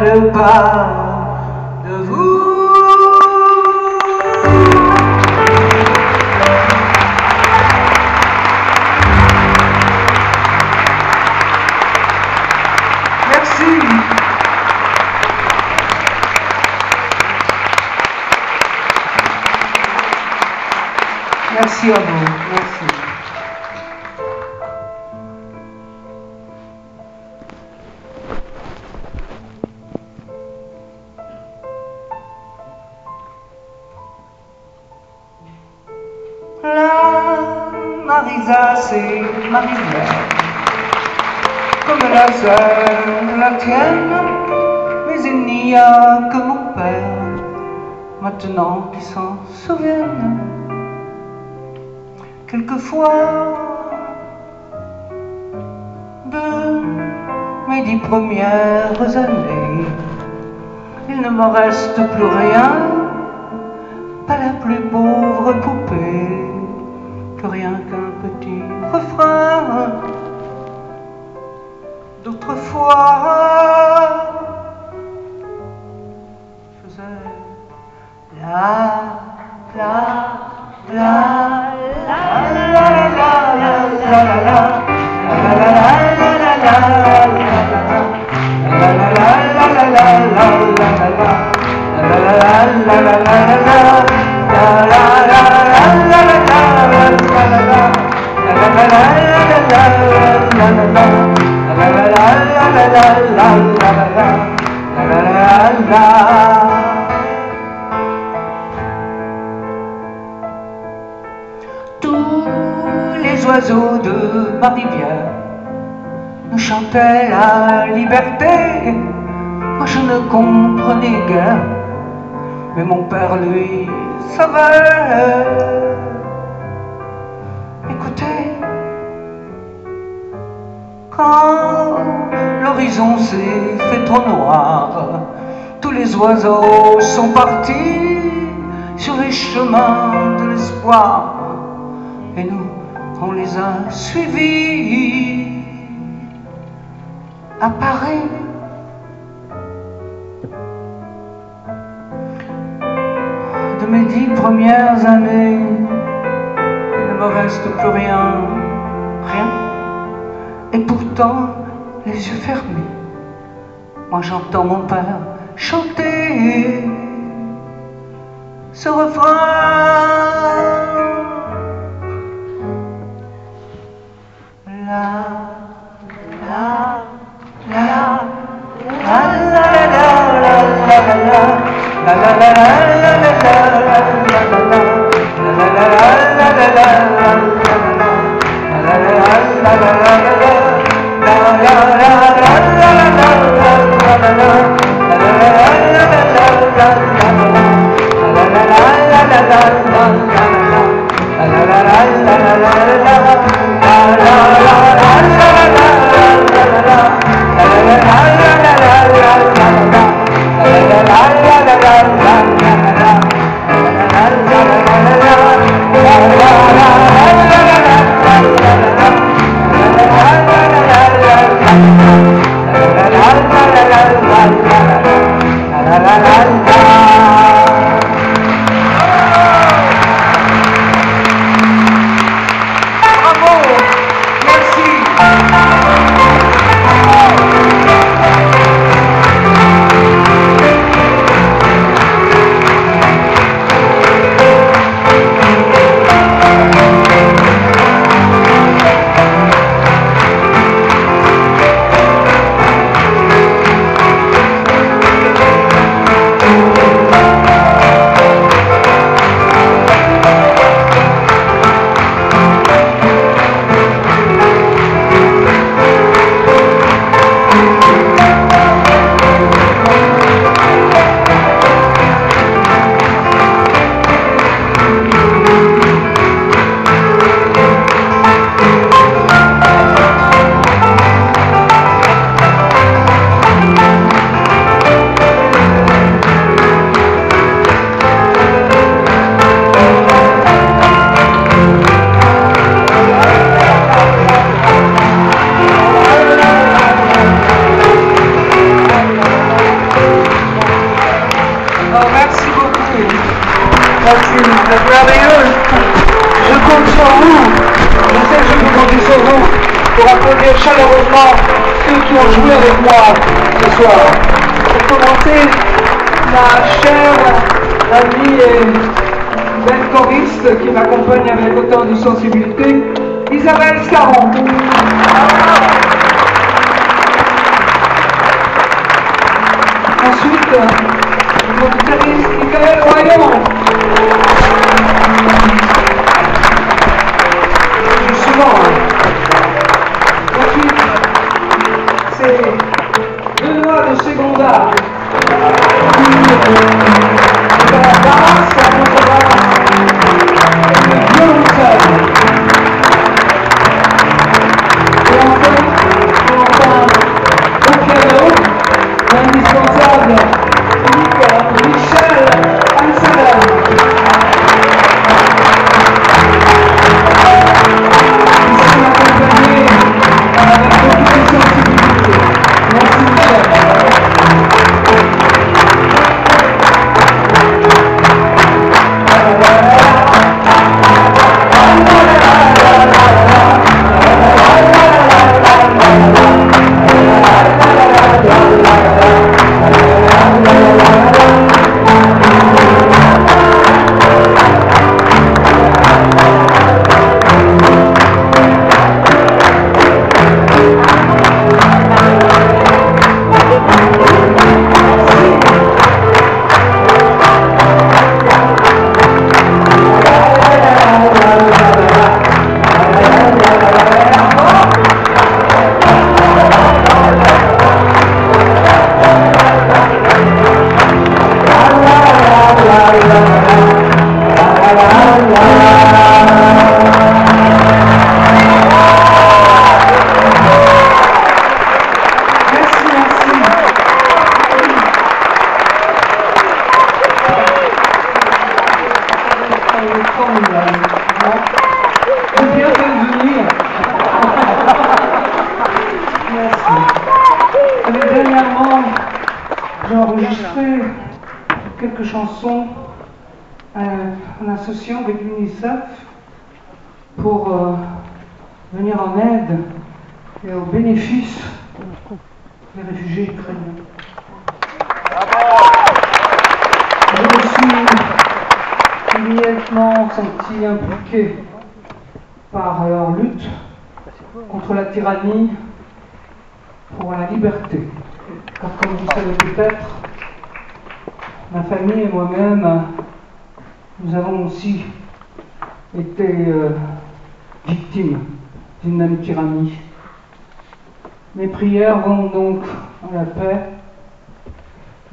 2 pas de vous. Merci. Merci à vous. Merci. Marisa, c'est ma rivière, comme la seule, la tienne, mais il n'y a que mon père, maintenant qui s'en souviennent. Quelquefois de mes 10 premières années, il ne me reste plus rien, pas la plus pauvre poupée, que rien qu'un petit refrain. D'autrefois, je faisais la la la la la la la la la tous les oiseaux de ma rivière me chantaient la liberté. Moi je ne comprenais guère, mais mon père lui savait. Écoutez, quand l'horizon s'est fait trop noir, tous les oiseaux sont partis sur les chemins de l'espoir, et nous, on les a suivis à Paris. De mes 10 premières années, il ne me reste plus rien, rien. Et pourtant, les yeux fermés, moi j'entends mon père chanter ce refrain. La la la la la Merci, vous êtes merveilleuse. Je compte sur vous. Je sais que je peux compter sur vous pour applaudir chaleureusement ceux qui ont joué avec moi ce soir. Pour commencer, ma chère amie et belle choriste qui m'accompagne avec autant de sensibilité, Isabelle Scarron. Ensuite, mon guitariste Michael Royon. Ensuite, c'est Benoît de Seconda qui va C'est formidable. C'est bien de venir. Merci. Et dernièrement, j'ai enregistré quelques chansons en associant avec l'UNICEF pour venir en aide et au bénéfice des réfugiés ukrainiens. Je me suis immédiatement senti impliqué par leur lutte contre la tyrannie pour la liberté. Car comme vous savez peut-être, ma famille et moi-même, nous avons aussi été victimes d'une même tyrannie. Mes prières vont donc à la paix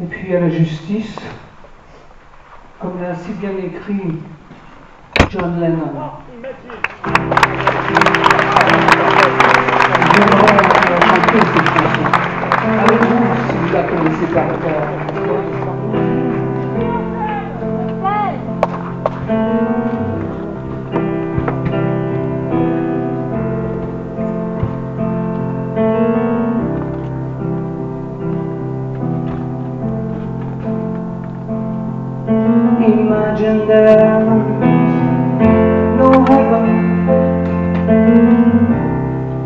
et puis à la justice, comme l'a si bien écrit John Lennon. J'aimerais chanter cette chanson avec vous si vous la connaissez par cœur. Imagine there's no heaven.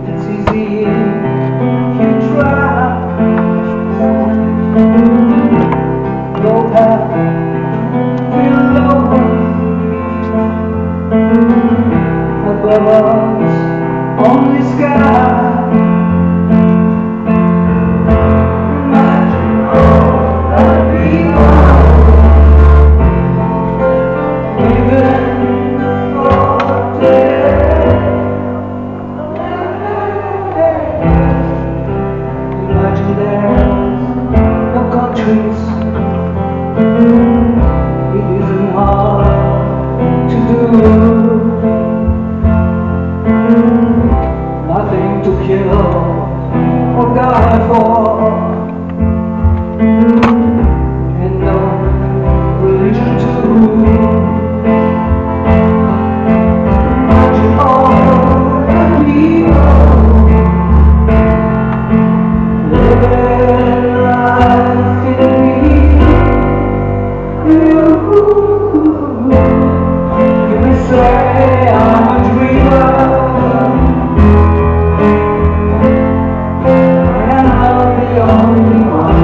It's easy if you try. No heaven below us, above us, only sky. Imagine all that we are. Nothing to kill or die for, and no religion too. Imagine all that we know, living life in me. You may say I'm a dreamer, and I'm the only one.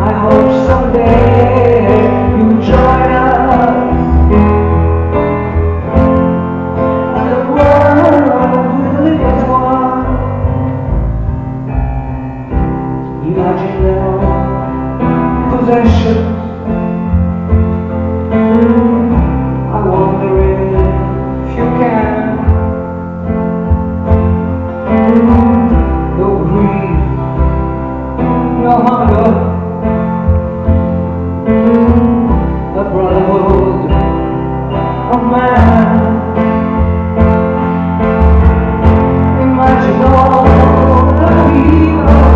I hope someday you'll join us, and the world will live as one. Imagine their possessions. I wonder if you can. No greed, no hunger, the brotherhood of man. Imagine all that we know,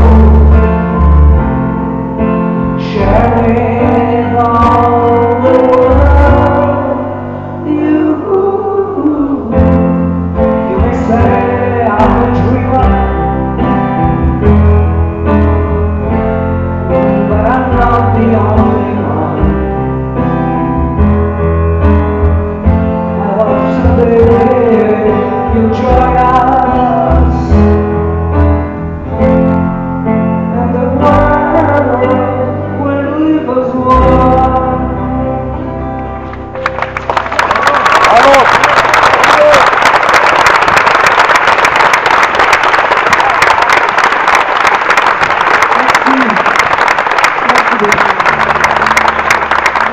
sharing all the world. You may say I'm a dreamer, but I'm not the only one. I hope someday you'll join us, and the world will live as one.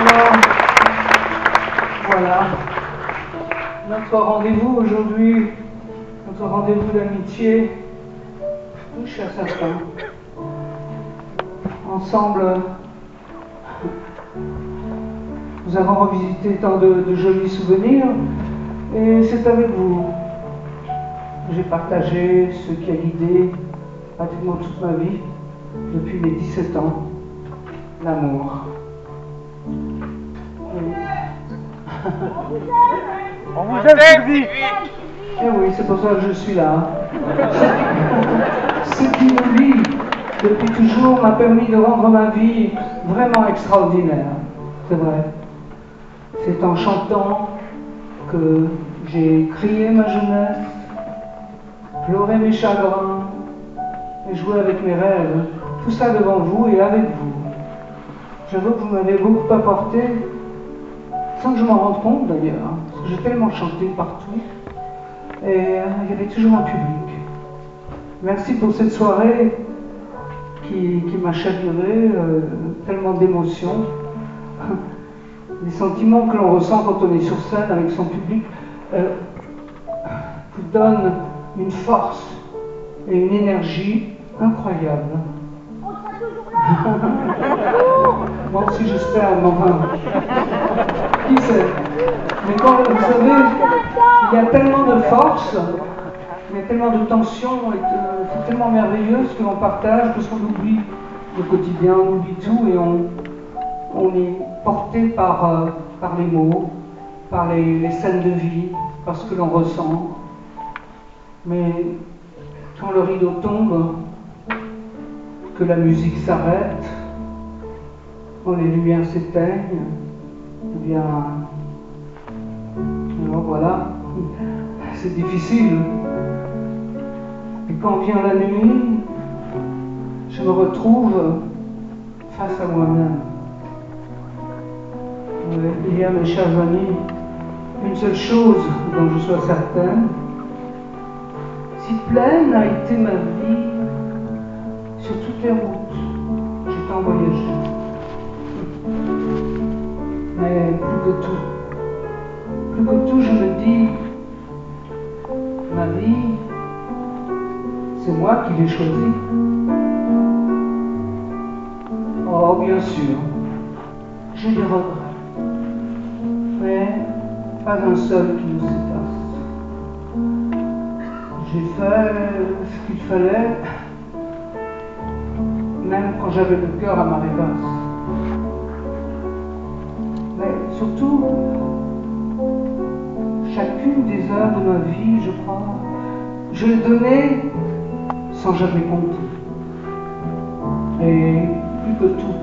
Alors, voilà, notre rendez-vous aujourd'hui, notre rendez-vous d'amitié touche à sa fin. Ensemble, nous avons revisité tant de jolis souvenirs, et c'est avec vous que j'ai partagé ce qui a guidé pratiquement toute ma vie, depuis mes 17 ans, l'amour. On vous aime, Sylvie. Eh oui, c'est pour ça que je suis là. Ce qui me lie depuis toujours m'a permis de rendre ma vie vraiment extraordinaire. C'est vrai. C'est en chantant que j'ai crié ma jeunesse, pleuré mes chagrins et joué avec mes rêves. Tout ça devant vous et avec vous. J'avoue que vous m'avez beaucoup apporté, sans que je m'en rende compte d'ailleurs, parce que j'ai tellement chanté partout. Et il y avait toujours un public. Merci pour cette soirée qui m'a chaviré, tellement d'émotions. Les sentiments que l'on ressent quand on est sur scène avec son public vous donnent une force et une énergie incroyables. Moi aussi j'espère, mais enfin, qui sait. Mais quand vous savez, il y a tellement de force, il y a tellement de tension, c'est tellement merveilleux ce que l'on partage, parce qu'on oublie le quotidien, on oublie tout et on est porté par les mots, par les scènes de vie, par ce que l'on ressent. Mais quand le rideau tombe, que la musique s'arrête, quand les lumières s'éteignent, eh bien, alors voilà, c'est difficile. Et quand vient la nuit, je me retrouve face à moi-même. Il y a, mes chers amis, une seule chose dont je sois certaine, si pleine a été ma vie sur toutes les routes, j'ai tant voyagé. Mais plus que tout, je me dis, ma vie, c'est moi qui l'ai choisie. Oh, bien sûr, j'ai des regrets, mais pas un seul qui nous efface. J'ai fait ce qu'il fallait, même quand j'avais le cœur à marée basse. Mais surtout, chacune des heures de ma vie, je crois, je l'ai donnée sans jamais compter. Et plus que tout,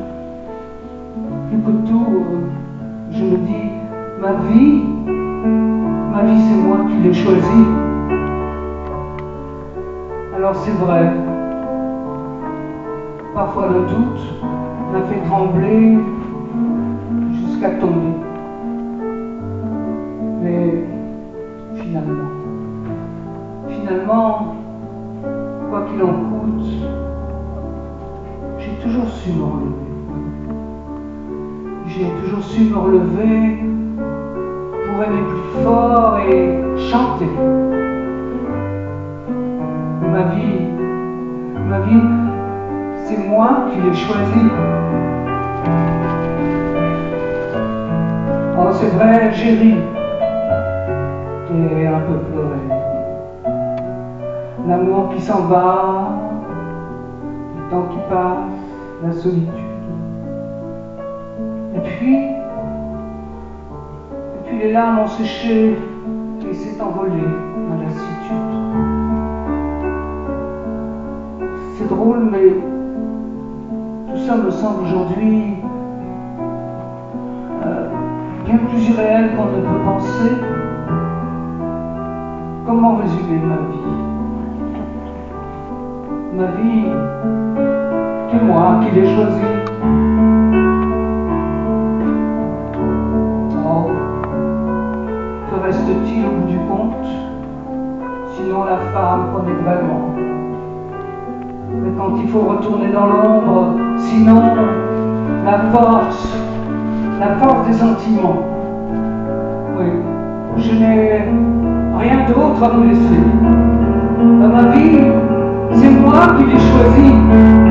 je me dis, ma vie c'est moi qui l'ai choisie. Alors c'est vrai, parfois le doute m'a fait trembler jusqu'à tomber. Mais finalement, quoi qu'il en coûte, j'ai toujours su me relever. J'ai toujours su me relever pour aimer plus fort et chanter. Ma vie, c'est moi qui l'ai choisie. Oh, c'est vrai, j'ai ri et un peu pleuré. L'amour qui s'en va, le temps qui passe, la solitude. Et puis les larmes ont séché et s'est envolé ma lassitude. C'est drôle, mais tout ça me semble aujourd'hui bien plus irréel qu'on ne peut penser. Comment résumer ma vie? Ma vie, c'est moi qui l'ai choisie. Oh, que reste-t-il au bout du compte, sinon la femme qu'on est vraiment? Mais quand il faut retourner dans l'ombre, sinon la force des sentiments. Oui, je n'ai rien d'autre à vous laisser. Dans ma vie, c'est moi qui l'ai choisi.